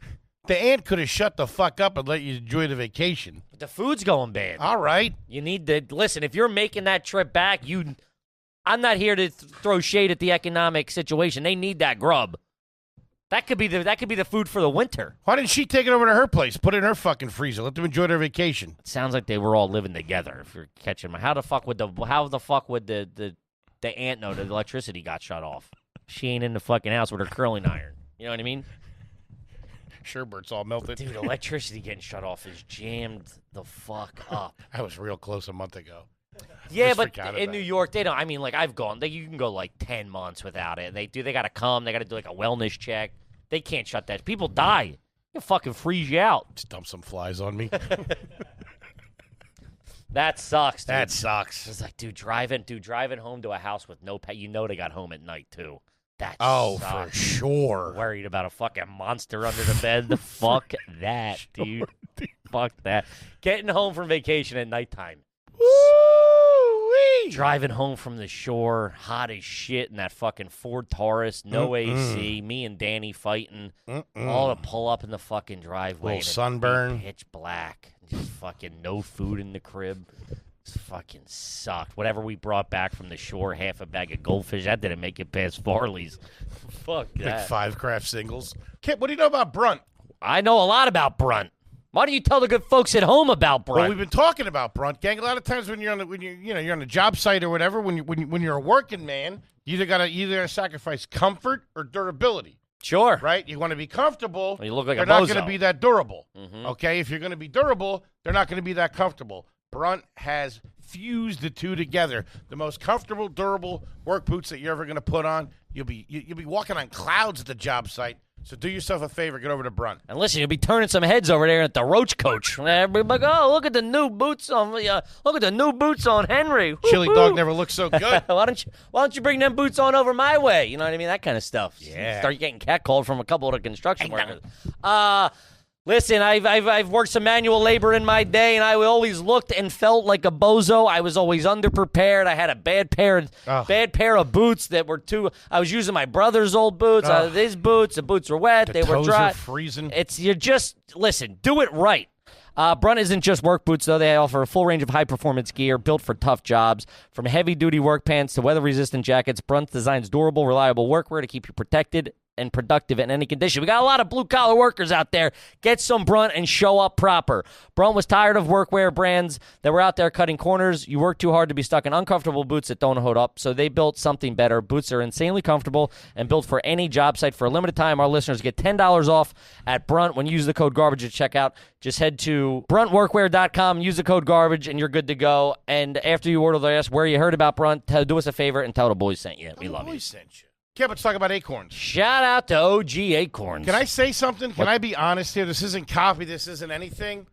The aunt could have shut the fuck up and let you enjoy the vacation. But the food's going bad. All right. You need to listen. If you're making that trip back, I'm not here to throw shade at the economic situation. They need that grub. That could be the food for the winter. Why didn't she take it over to her place? Put it in her fucking freezer. Let them enjoy their vacation. It sounds like they were all living together. If you're catching my, how the fuck would the aunt know that the electricity got shut off? She ain't in the fucking house with her curling iron. You know what I mean? Sherbert's all melted. Dude, electricity getting shut off is jammed the fuck up. I was real close a month ago. Yeah, but in New York, they don't. I mean, I've gone. You can go 10 months without it. They got to come. They got to do a wellness check. They can't shut that. People die. They'll fucking freeze you out. Just dump some flies on me. That sucks, dude. That sucks. It's like, dude, driving home to a house with no pet. They got home at night too. That for sure. Worried about a fucking monster under the bed. Fuck that, dude. Fuck that. Getting home from vacation at nighttime. Woo-wee. Driving home from the shore, hot as shit in that fucking Ford Taurus, no AC, me and Danny fighting, all to pull up in the fucking driveway. Little sunburn. Pitch black. Just fucking no food in the crib. It fucking sucked. Whatever we brought back from the shore, half a bag of goldfish, that didn't make it past Farley's. Fuck that. Like 5 craft singles. Kip, what do you know about Brunt? I know a lot about Brunt. Why don't you tell the good folks at home about Brunt? Well, we've been talking about Brunt, gang. A lot of times when you're on a job site or whatever, when you're a working man, you either gotta sacrifice comfort or durability. Sure. Right? You want to be comfortable. Well, you look like they're a not bozo. going to be that durable. Okay? If you're going to be durable, they're not going to be that comfortable. Brunt has fused the two together. The most comfortable, durable work boots that you're ever going to put on. You'll be walking on clouds at the job site. So do yourself a favor, get over to Brunt. And listen, you'll be turning some heads over there at the Roach Coach. Everybody like, oh, look at the new boots on Henry. Chili dog never looked so good. why don't you bring them boots on over my way? You know what I mean? That kind of stuff. Yeah. Start getting catcalled from a couple of the construction workers. Listen, I've worked some manual labor in my day, and I always looked and felt like a bozo. I was always underprepared. I had a bad pair of boots that were too. I was using my brother's old boots. His boots, the boots were wet. They were dry. Are freezing. Listen, do it right. Brunt isn't just work boots, though. They offer a full range of high-performance gear built for tough jobs. From heavy-duty work pants to weather-resistant jackets, Brunt designs durable, reliable workwear to keep you protected and productive in any condition. We got a lot of blue-collar workers out there. Get some Brunt and show up proper. Brunt was tired of workwear brands that were out there cutting corners. You work too hard to be stuck in uncomfortable boots that don't hold up, so they built something better. Boots are insanely comfortable and built for any job site. For a limited time, our listeners get $10 off at Brunt when you use the code GARBAGE at checkout. Just head to bruntworkwear.com, use the code GARBAGE, and you're good to go. And after you order, they ask where you heard about Brunt. Do us a favor and tell the boys sent you. We love you. Sent you. Okay, let's talk about Acorns. Shout out to OG Acorns. Can I say something? Can I be honest here? This isn't copy. This isn't anything.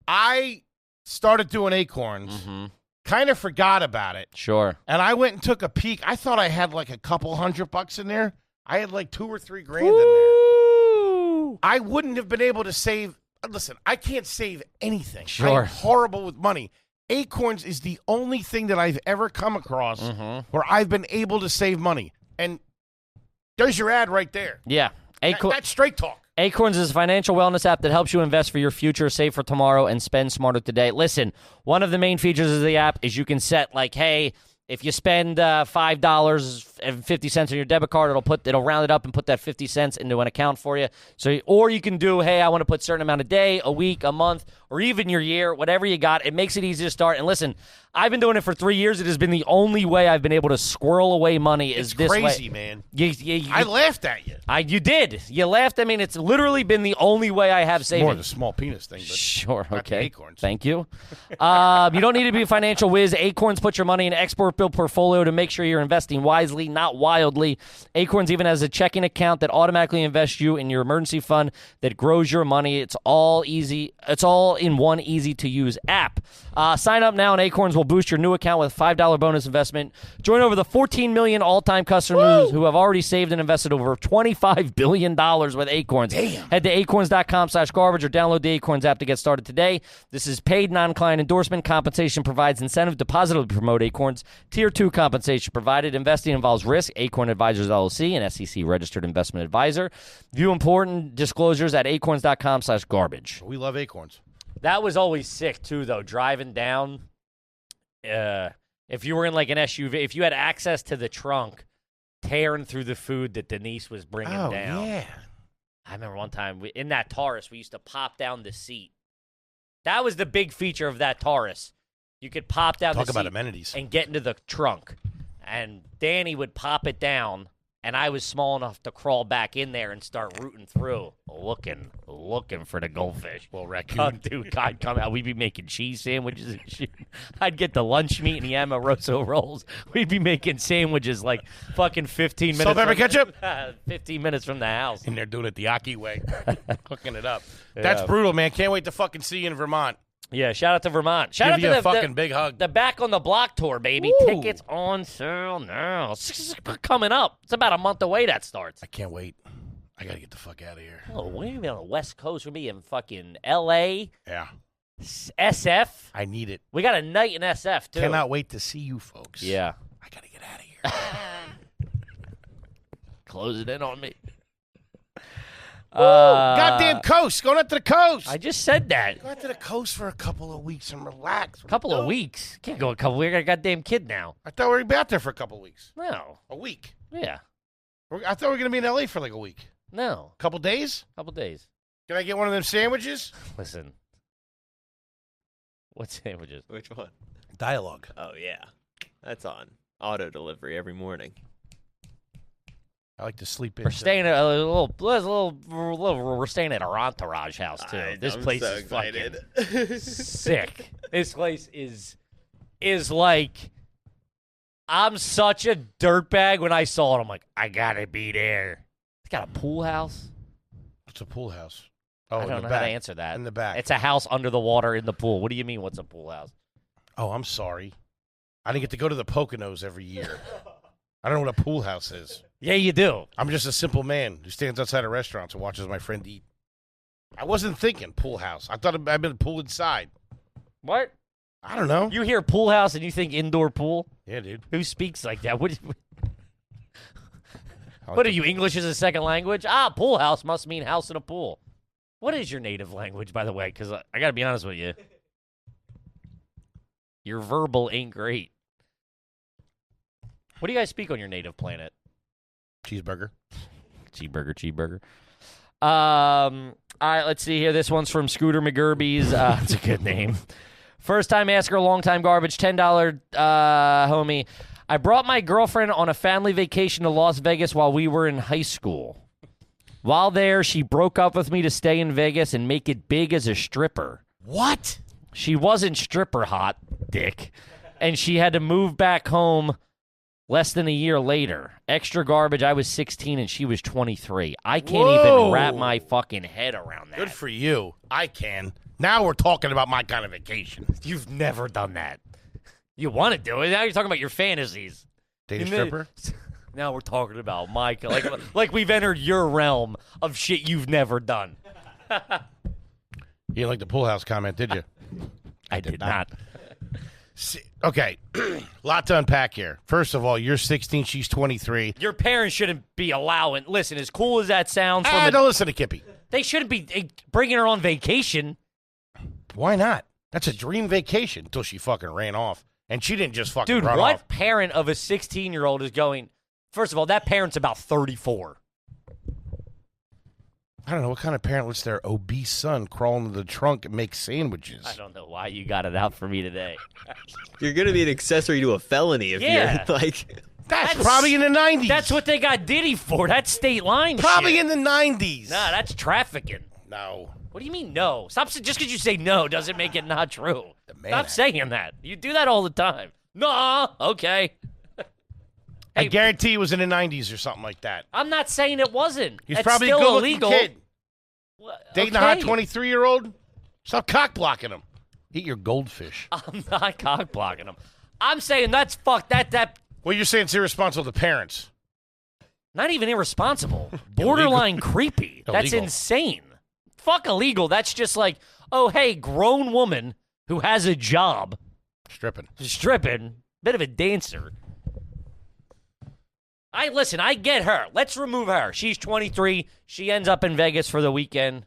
I started doing Acorns, kind of forgot about it. Sure. And I went and took a peek. I thought I had like a couple $100 in there. I had like $2,000 or $3,000 in there. I wouldn't have been able to save. Listen, I can't save anything. Sure. I'm horrible with money. Acorns is the only thing that I've ever come across where I've been able to save money. And there's your ad right there. Yeah. That's straight talk. Acorns is a financial wellness app that helps you invest for your future, save for tomorrow, and spend smarter today. Listen, one of the main features of the app is you can set like, hey, if you spend $5.50 on your debit card, it'll round it up and put that 50 cents into an account for you. So, or you can do, hey, I want to put a certain amount a day, a week, a month, or even your year, whatever you got. It makes it easy to start. And listen, I've been doing it for 3 years. It has been the only way I've been able to squirrel away money. Is this crazy, way. Man. I laughed at you. You did. You laughed. I mean, it's literally been the only way I have saved. More the small penis thing, but sure. Okay. Acorns. Thank you. You don't need to be a financial whiz. Acorns put your money in an export-built portfolio to make sure you're investing wisely, not wildly. Acorns even has a checking account that automatically invests you in your emergency fund that grows your money. It's all easy. It's all in one easy-to-use app. Sign up now, and Acorns will boost your new account with a $5 bonus investment. Join over the 14 million all-time customers who have already saved and invested over $25 billion with Acorns. Damn. Head to acorns.com/garbage or download the Acorns app to get started today. This is paid non-client endorsement. Compensation provides incentive to positively promote Acorns. Tier 2 compensation provided. Investing involves risk. Acorn Advisors LLC, an SEC-registered investment advisor. View important disclosures at acorns.com/garbage. We love Acorns. That was always sick, too, though, driving down. If you were in, like, an SUV, if you had access to the trunk, tearing through the food that Denise was bringing down. Yeah. I remember one time, in that Taurus, we used to pop down the seat. That was the big feature of that Taurus. You could pop down the seat. Talk about amenities. And get into the trunk. And Danny would pop it down, and I was small enough to crawl back in there and start rooting through, looking for the goldfish. Well, raccoon. Oh, dude, I'd come out. We'd be making cheese sandwiches and shit. I'd get the lunch meat and the Amoroso rolls. We'd be making sandwiches like fucking 15 minutes. Salt, pepper, ketchup? 15 minutes from the house. And they're doing it the Aki way, cooking it up. That's brutal, man. Can't wait to fucking see you in Vermont. Yeah, shout out to Vermont. Shout Give out you to a fucking big hug. The Back on the Block tour, baby. Woo. Tickets on sale now. It's coming up. It's about a month away that starts. I can't wait. I got to get the fuck out of here. Oh, we're going to be on the West Coast. We're going to be in fucking L.A., Yeah. SF. I need it. We got a night in SF, too. Cannot wait to see you folks. Yeah. I got to get out of here. Close it in on me. Goddamn coast. Going out to the coast. I just said that. Go out to the coast for a couple of weeks and relax. A couple of weeks. Can't go a couple. We got a goddamn kid now. I thought we were going to be out there for a couple of weeks. No. A week. Yeah. I thought we were going to be in L.A. for like a week. No. A couple days? Couple days. Can I get one of them sandwiches? Listen. What sandwiches? Which one? Dialogue. Oh, yeah. That's on. Auto delivery every morning. I like to sleep in. We're staying at we're staying at our entourage house too. This place is fucking sick. This place is like, I'm such a dirtbag. When I saw it, I'm like, I gotta be there. It's got a pool house. It's a pool house. Oh, I don't know how to answer that. In the back. It's a house under the water in the pool. What do you mean? What's a pool house? Oh, I'm sorry. I didn't get to go to the Poconos every year. I don't know what a pool house is. Yeah, you do. I'm just a simple man who stands outside of restaurants and watches my friend eat. I wasn't thinking pool house. I thought I'd been pool inside. What? I don't know. You hear pool house and you think indoor pool? Yeah, dude. Who speaks like that? What I are you, English as a second language? Pool house must mean house in a pool. What is your native language, by the way? Because I got to be honest with you. Your verbal ain't great. What do you guys speak on your native planet? Cheeseburger. Cheeseburger. All right, let's see here. This one's from Scooter McGurby's. It's a good name. First time asker, long time garbage, $10 homie. I brought my girlfriend on a family vacation to Las Vegas while we were in high school. While there, she broke up with me to stay in Vegas and make it big as a stripper. What? She wasn't stripper hot, dick, and she had to move back home less than a year later. Extra garbage, I was 16 and she was 23. I can't even wrap my fucking head around that. Good for you. I can. Now we're talking about my kind of vacation. You've never done that. You want to do it. Now you're talking about your fantasies. Date a stripper? Now we're talking about Mike. Like we've entered your realm of shit you've never done. You didn't like the pool house comment, did you? I did not. Okay, lot to unpack here. First of all, you're 16, she's 23. Your parents shouldn't be allowing. Listen, as cool as that sounds, don't listen to Kippy. They shouldn't be bringing her on vacation. Why not? That's a dream vacation until she fucking ran off. And she didn't just fucking run what off. Parent of a 16-year-old is going, first of all, that parent's about 34. I don't know what kind of parent lets their obese son crawl into the trunk and make sandwiches. I don't know why you got it out for me today. You're going to be an accessory to a felony if you're like... That's probably in the 90s. That's what they got Diddy for. That's state line Probably shit. in the 90s. Nah, that's trafficking. No. What do you mean no? Stop. Just because you say no doesn't make it not true. Man Stop saying that. You do that all the time. Nah, okay. I guarantee it was in the 90s or something like that. I'm not saying it wasn't. He's That's probably still a good-looking illegal. kid. Dating a hot Okay. 23-year-old? Stop cock-blocking him. Eat your goldfish. I'm not cock blocking him. I'm saying that's fucked. That. Well, you're saying it's irresponsible to parents. Not even irresponsible. Borderline creepy. That's Illegal. insane. Fuck illegal. That's just like, oh, hey, grown woman who has a job. Stripping. Bit of a dancer. I get her. Let's remove her. She's 23. She ends up in Vegas for the weekend.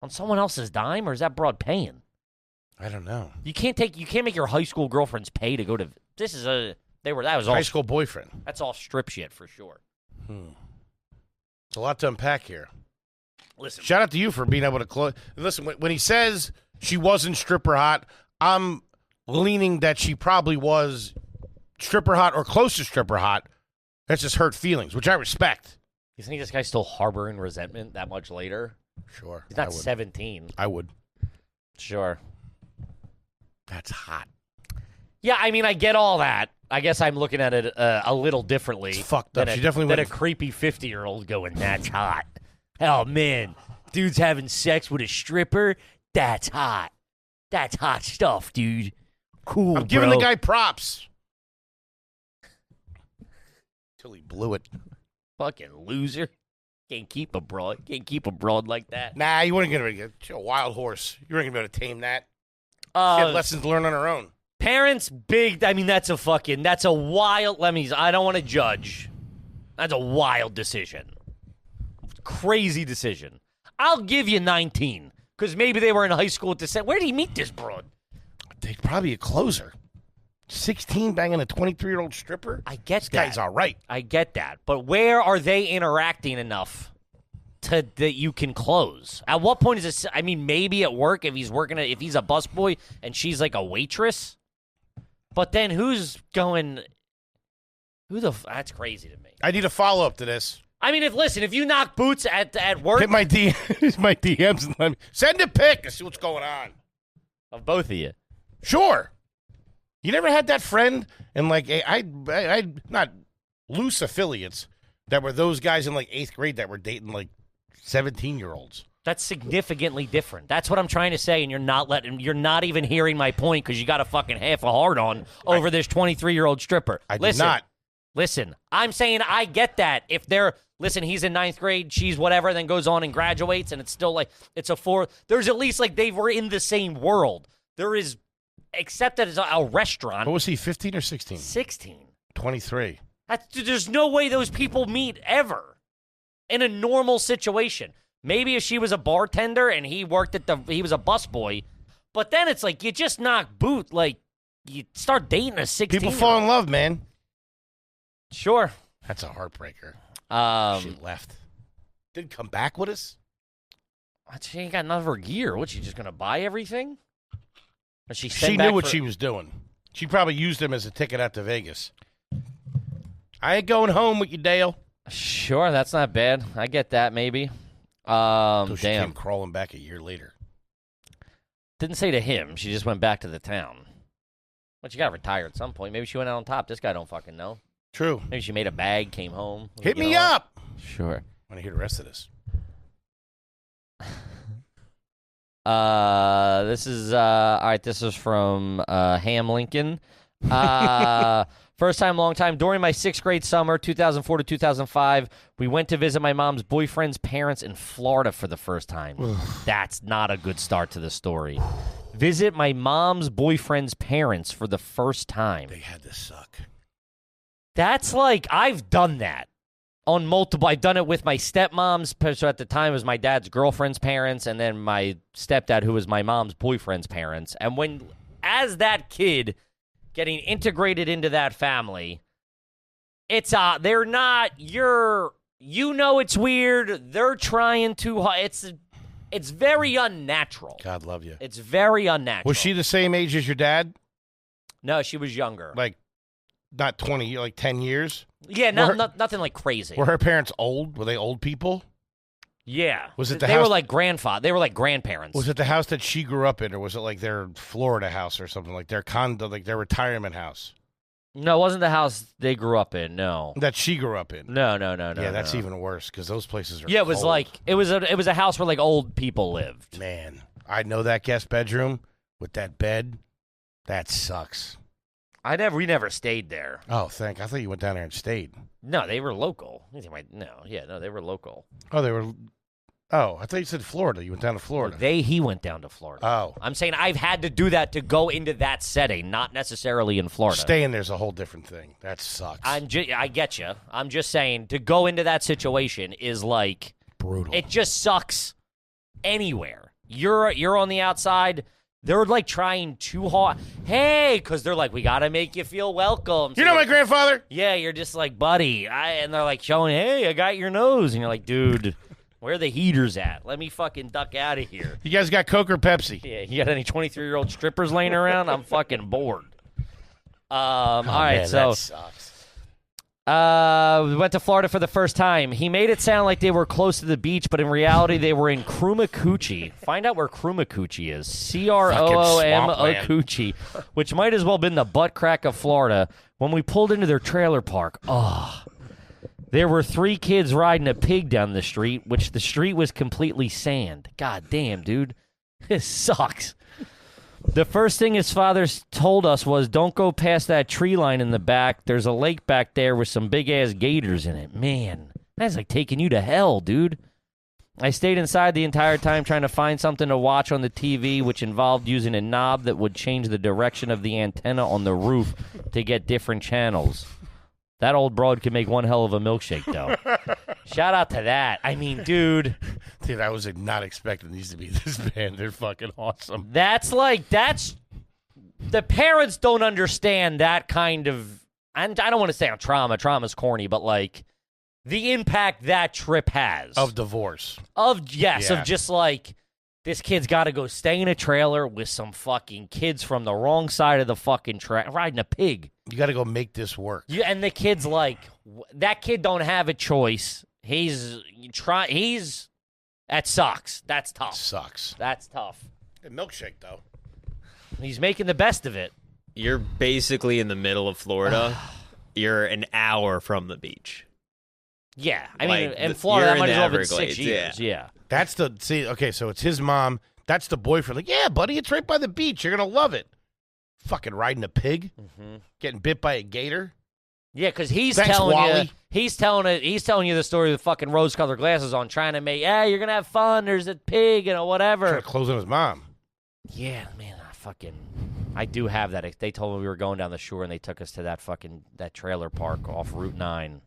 On someone else's dime, or is that broad paying? I don't know. You can't make your high school girlfriends pay to go to. That was all High school boyfriend. That's all strip shit for sure. It's a lot to unpack here. Listen, Shout out to you for being able to close. Listen, when he says she wasn't stripper hot, I'm leaning that she probably was stripper hot or close to stripper hot. That's just hurt feelings, which I respect. you think this guy's still harboring resentment that much later? Sure. He's not 17. I would. Sure. That's hot. Yeah, I mean, I get all that. I guess I'm looking at it a little differently. It's fucked up. She definitely than a went. creepy 50-year-old going, that's hot. Oh, man. Dude's having sex with a stripper? That's hot. That's hot stuff, dude. Cool, I'm giving bro. the guy props. Till he blew it. Fucking loser. Can't keep a broad. Can't keep a broad like that. Nah, you weren't going to get a wild horse. You weren't going to be able to tame that. She had lessons to learn on her own. Parents, big. I mean, that's a wild. I don't want to judge. That's a wild decision. Crazy decision. I'll give you 19 because maybe they were in high school at the set. Where did he meet this broad? They're probably a closer. 16 banging a 23-year-old stripper? I get this that. Guy's all right. I get that. But where are they interacting enough that you can close? At what point is this? I mean, maybe at work if he's a busboy and she's like a waitress. But then who's going? That's crazy to me. I need a follow-up to this. I mean, if you knock boots at work, Hit my DMs and let me send a pic and see what's going on. Of both of you. Sure. You never had that friend and like I not loose affiliates that were those guys in like 8th grade that were dating like 17-year-olds. That's significantly different. That's what I'm trying to say, and you're not even hearing my point because you got a fucking half a hard on over this 23-year-old stripper. I did not. Listen, I'm saying I get that. If he's in 9th grade, she's whatever, then goes on and graduates, and it's still like, it's a 4. There's at least like they were in the same world. There is, except that it's a restaurant. What was he, 15 or 16? 16. 23. There's no way those people meet ever in a normal situation. Maybe if she was a bartender and he was a busboy, but then it's like you just knock boot, like you start dating a 16. People fall in love, man. Sure. That's a heartbreaker. She left. Didn't come back with us? She ain't got none of her gear. What, she just going to buy everything? Or she knew what she was doing. She probably used him as a ticket out to Vegas. I ain't going home with you, Dale. Sure, that's not bad. I get that, maybe. So she came crawling back a year later. Didn't say to him. She just went back to the town. But she got retired at some point. Maybe she went out on top. This guy don't fucking know. True. Maybe she made a bag, came home. Hit me up. Sure. I want to hear the rest of this. This is all right. This is from Ham Lincoln. First time, long time. During my 6th grade summer, 2004 to 2005, we went to visit my mom's boyfriend's parents in Florida for the first time. That's not a good start to the story. Visit my mom's boyfriend's parents for the first time. They had to suck. That's like, I've done that on multiple. I've done it with my stepmom's, so at the time it was my dad's girlfriend's parents, and then my stepdad, who was my mom's boyfriend's parents. And as that kid getting integrated into that family, it's they're not, it's weird. They're trying too hard. It's very unnatural. God love you. It's very unnatural. Was she the same age as your dad? No, she was younger. Like, not 20, like 10 years? Yeah, nothing like crazy. Were her parents old? Were they old people? Yeah. Was it they house? Were like they were like grandparents. Was it the house that she grew up in, or was it like their Florida house or something, like their condo, like their retirement house? No, it wasn't the house they grew up in, no. That she grew up in? No. Yeah, that's even worse, because those places are Yeah, it was cold. like, it was a house where like old people lived. Man, I know that guest bedroom with that bed. That sucks. We never stayed there. Oh, I thought you went down there and stayed. No, they were local. No, they were local. Oh, I thought you said Florida. You went down to Florida. He went down to Florida. Oh. I'm saying I've had to do that to go into that setting, not necessarily in Florida. Staying there's a whole different thing. That sucks. I get you. I'm just saying to go into that situation is like brutal. It just sucks anywhere. You're on the outside. They're like trying too hard. Hey, because they're like, we got to make you feel welcome. So you know my grandfather? Yeah, you're just like, buddy. And they're like showing, hey, I got your nose. And you're like, dude, where are the heaters at? Let me fucking duck out of here. You guys got Coke or Pepsi? Yeah, you got any 23-year-old strippers laying around? I'm fucking bored. All right, man, so that sucks. We went to Florida for the first time. He made it sound like they were close to the beach, but in reality, they were in Crumacoochee. Find out where Crumacoochee is. Croomoocoochee, which might as well have been the butt crack of Florida. When we pulled into their trailer park, there were 3 kids riding a pig down the street, which the street was completely sand. God damn, dude. This sucks. The first thing his father told us was, don't go past that tree line in the back. There's a lake back there with some big-ass gators in it. Man, that's like taking you to hell, dude. I stayed inside the entire time trying to find something to watch on the TV, which involved using a knob that would change the direction of the antenna on the roof to get different channels. That old broad could make one hell of a milkshake, though. Shout out to that. I mean, dude. Dude, I was not expecting these to be this bad. They're fucking awesome. That's the parents don't understand that kind of, and I don't want to say trauma. Trauma's corny, but like the impact that trip has. Of divorce. Of just like, this kid's got to go stay in a trailer with some fucking kids from the wrong side of the fucking track, riding a pig. You got to go make this work. And the kid's like, that kid don't have a choice. That sucks. That's tough. Sucks. That's tough. A milkshake, though. He's making the best of it. You're basically in the middle of Florida. You're an hour from the beach. Yeah. I mean, in Florida, that might as well have been 6 years. Yeah. That's so it's his mom. That's the boyfriend. Like, yeah, buddy, it's right by the beach. You're going to love it. Fucking riding a pig. Mm-hmm. Getting bit by a gator. Yeah, because he's telling you the story with fucking rose-colored glasses on, trying to make, you're going to have fun. There's a pig and whatever. Trying to close on his mom. Yeah, man, I do have that. They told me we were going down the shore, and they took us to that trailer park off Route 9,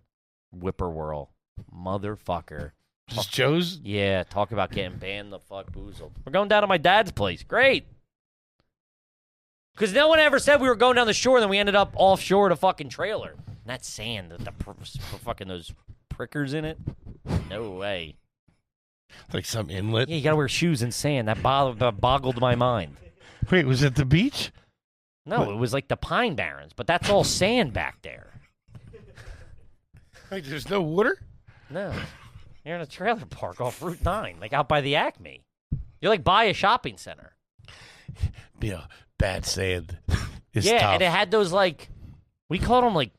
Whippoorwill. Motherfucker. Just Joe's? Yeah, talk about getting banned the fuck boozled. We're going down to my dad's place. Great. Because no one ever said we were going down the shore, and then we ended up offshore at a fucking trailer. And that sand, the fucking those prickers in it. No way. Like some inlet? Yeah, you gotta wear shoes in sand. That boggled my mind. Wait, was it the beach? No, it was like the Pine Barrens, but that's all sand back there. Wait, there's no water? No. You're in a trailer park off Route 9, like out by the Acme. You're like by a shopping center. Yeah, bad sand. It's tough. tough. And it had those we called them like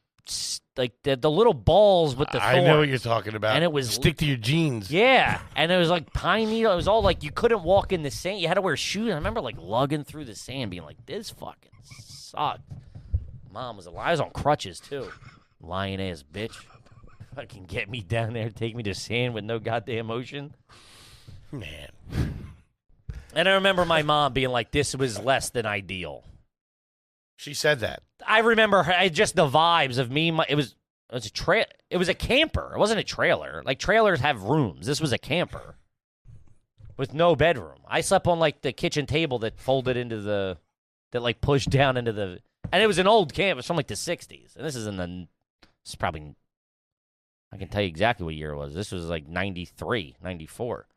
the little balls with the thorns. I know what you're talking about. And it was stick to your jeans. Yeah, and it was like pine needle. It was all like you couldn't walk in the sand. You had to wear shoes. I remember lugging through the sand, being like, "This fucking sucked." Mom was alive. I was on crutches too. Lying ass bitch. Fucking get me down there, take me to sand with no goddamn motion. Man. And I remember my mom being like, "This was less than ideal." She said that. I remember just the vibes of me. It was a camper. It wasn't a trailer. Like trailers have rooms. This was a camper with no bedroom. I slept on the kitchen table that folded into that pushed down into the. And it was an old camp. It was from the 60s. And this is probably. I can tell you exactly what year it was. This was 93, 94.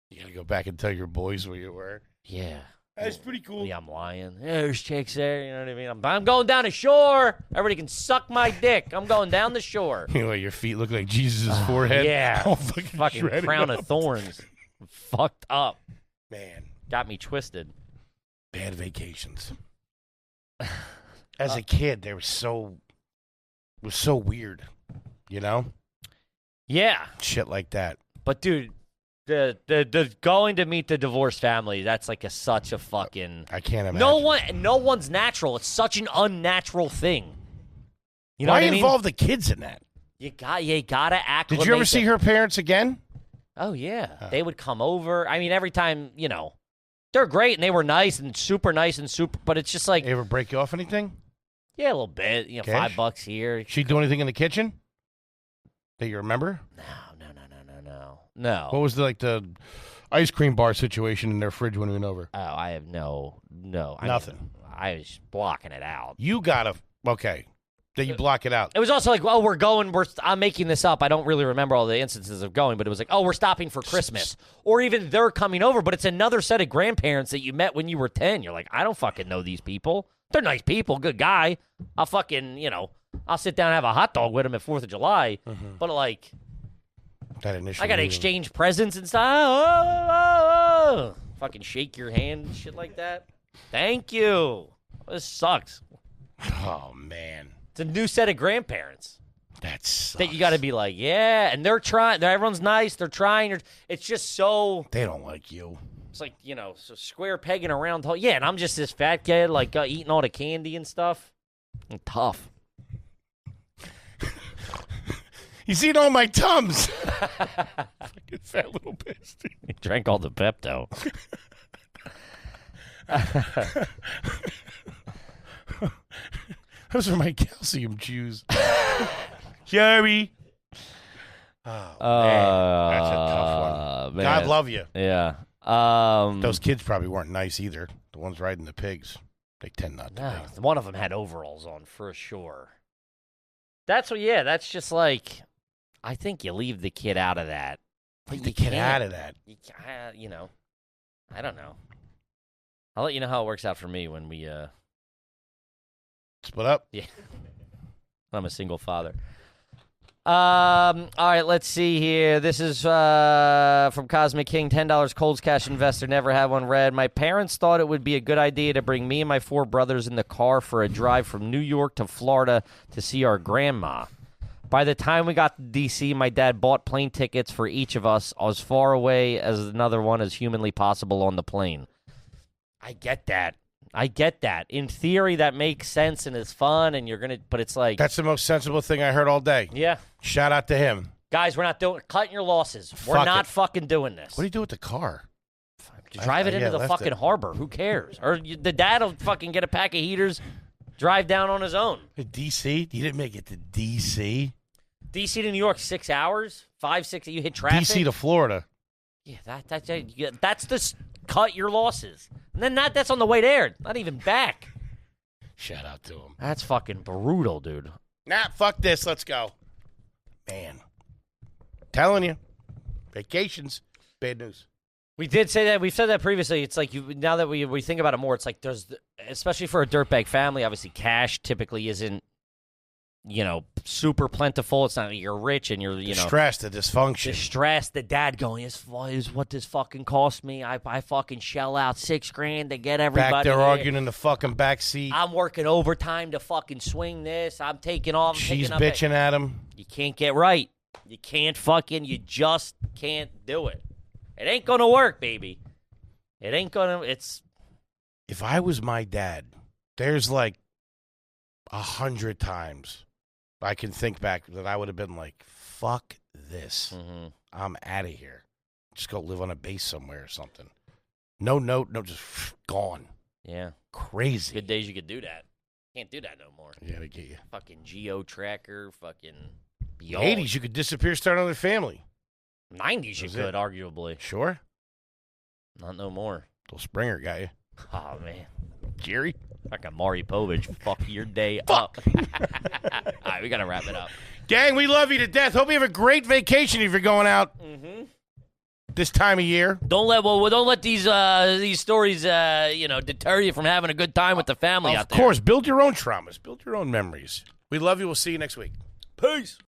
You gotta go back and tell your boys where you were. Yeah. That's pretty cool. Yeah, I'm lying. There's chicks there. You know what I mean? I'm going down the shore. Everybody can suck my dick. I'm going down the shore. You know, your feet look like Jesus' forehead. Yeah. All fucking crown of thorns. Fucked up. Man. Got me twisted. Bad vacations. As a kid, it was so weird. You know? Yeah. Shit like that. But, dude, the going to meet the divorced family, that's such a fucking. I can't imagine. No one's natural. It's such an unnatural thing. You know Why what I mean? involve the kids in that? You gotta act. Did you ever see her parents again? Oh yeah, they would come over. I mean, every time they're great and they were nice, but it's just like. They ever break you off anything? Yeah, a little bit. $5 here. She do anything in the kitchen that you remember? No. What was the ice cream bar situation in their fridge when we went over? Oh, I have no. Nothing. I was blocking it out. You gotta that you block it out. It was also I'm making this up. I don't really remember all the instances of going, but it was we're stopping for Christmas, or even they're coming over, but it's another set of grandparents that you met when you were 10. You're like, I don't fucking know these people. They're nice people, good guy. I'll fucking I'll sit down and have a hot dog with them at 4th of July, but that initial I got to meeting. exchange presents and stuff. Fucking shake your hand and shit like that. Thank you. This sucks. Oh, man. It's a new set of grandparents. That sucks. That you got to be like, yeah, and they're trying. Everyone's nice. They're trying. It's just so. They don't like you. It's like, so square peg in a round hole. Yeah, and I'm just this fat kid, like, eating all the candy and stuff. I'm tough. He's eating all my Tums. Fucking fat little bastard. He drank all the Pepto. Those are my calcium chews. Jerry. Oh, man. That's a tough one. Man. God love you. Yeah. Those kids probably weren't nice either. The ones riding the pigs. They tend not to be. One of them had overalls on for sure. That's just like, I think you leave the kid out of that. Leave the kid out of that. I don't know. I'll let you know how it works out for me when we split up. Yeah. I'm a single father. All right, let's see here. This is from Cosmic King, $10 Coles Cash Investor, never had one read. My parents thought it would be a good idea to bring me and my 4 brothers in the car for a drive from New York to Florida to see our grandma. By the time we got to D.C., my dad bought plane tickets for each of us as far away as another one as humanly possible on the plane. I get that. In theory, that makes sense and is fun, and but it's like... That's the most sensible thing I heard all day. Yeah. Shout out to him. Guys, we're not cutting your losses. We're not fucking doing this. What do you do with the car? Drive it into the fucking harbor. Who cares? Or the dad will fucking get a pack of heaters, drive down on his own. D.C.? You didn't make it to D.C.? D.C. to New York, 6 hours? 5, 6, you hit traffic? D.C. to Florida. Yeah, that's the cut your losses. And then that's on the way there. Not even back. Shout out to him. That's fucking brutal, dude. Nah, fuck this. Let's go. Man. Telling you. Vacations. Bad news. We did say that. We've said that previously. It's like now that we think about it more, it's like especially for a dirtbag family, obviously cash typically isn't, super plentiful. It's not like you're rich and you're, stress, the dysfunction. The stress, the dad going, is what this fucking cost me. I fucking shell out $6,000 to get everybody back there here. arguing in the fucking back seat. I'm working overtime to fucking swing this. I'm taking off. She's bitching at him. You can't get right. You just can't do it. It ain't gonna work, baby. It's. If I was my dad, there's like 100 times I can think back that I would have been like, fuck this. Mm-hmm. I'm out of here. Just go live on a base somewhere or something. No note, no, just gone. Yeah. Crazy. Good days you could do that. Can't do that no more. Yeah, they get you. Fucking geo-tracker, fucking... In the 80s, you could disappear, start another family. 90s you could, arguably. Sure. Not no more. Little Springer got you. Oh, man. Jerry? Fucking Maury Povich. Fuck your day up. All right, we got to wrap it up. Gang, we love you to death. Hope you have a great vacation if you're going out this time of year. Don't let these stories deter you from having a good time with the family out there. Of course, build your own traumas, build your own memories. We love you. We'll see you next week. Peace.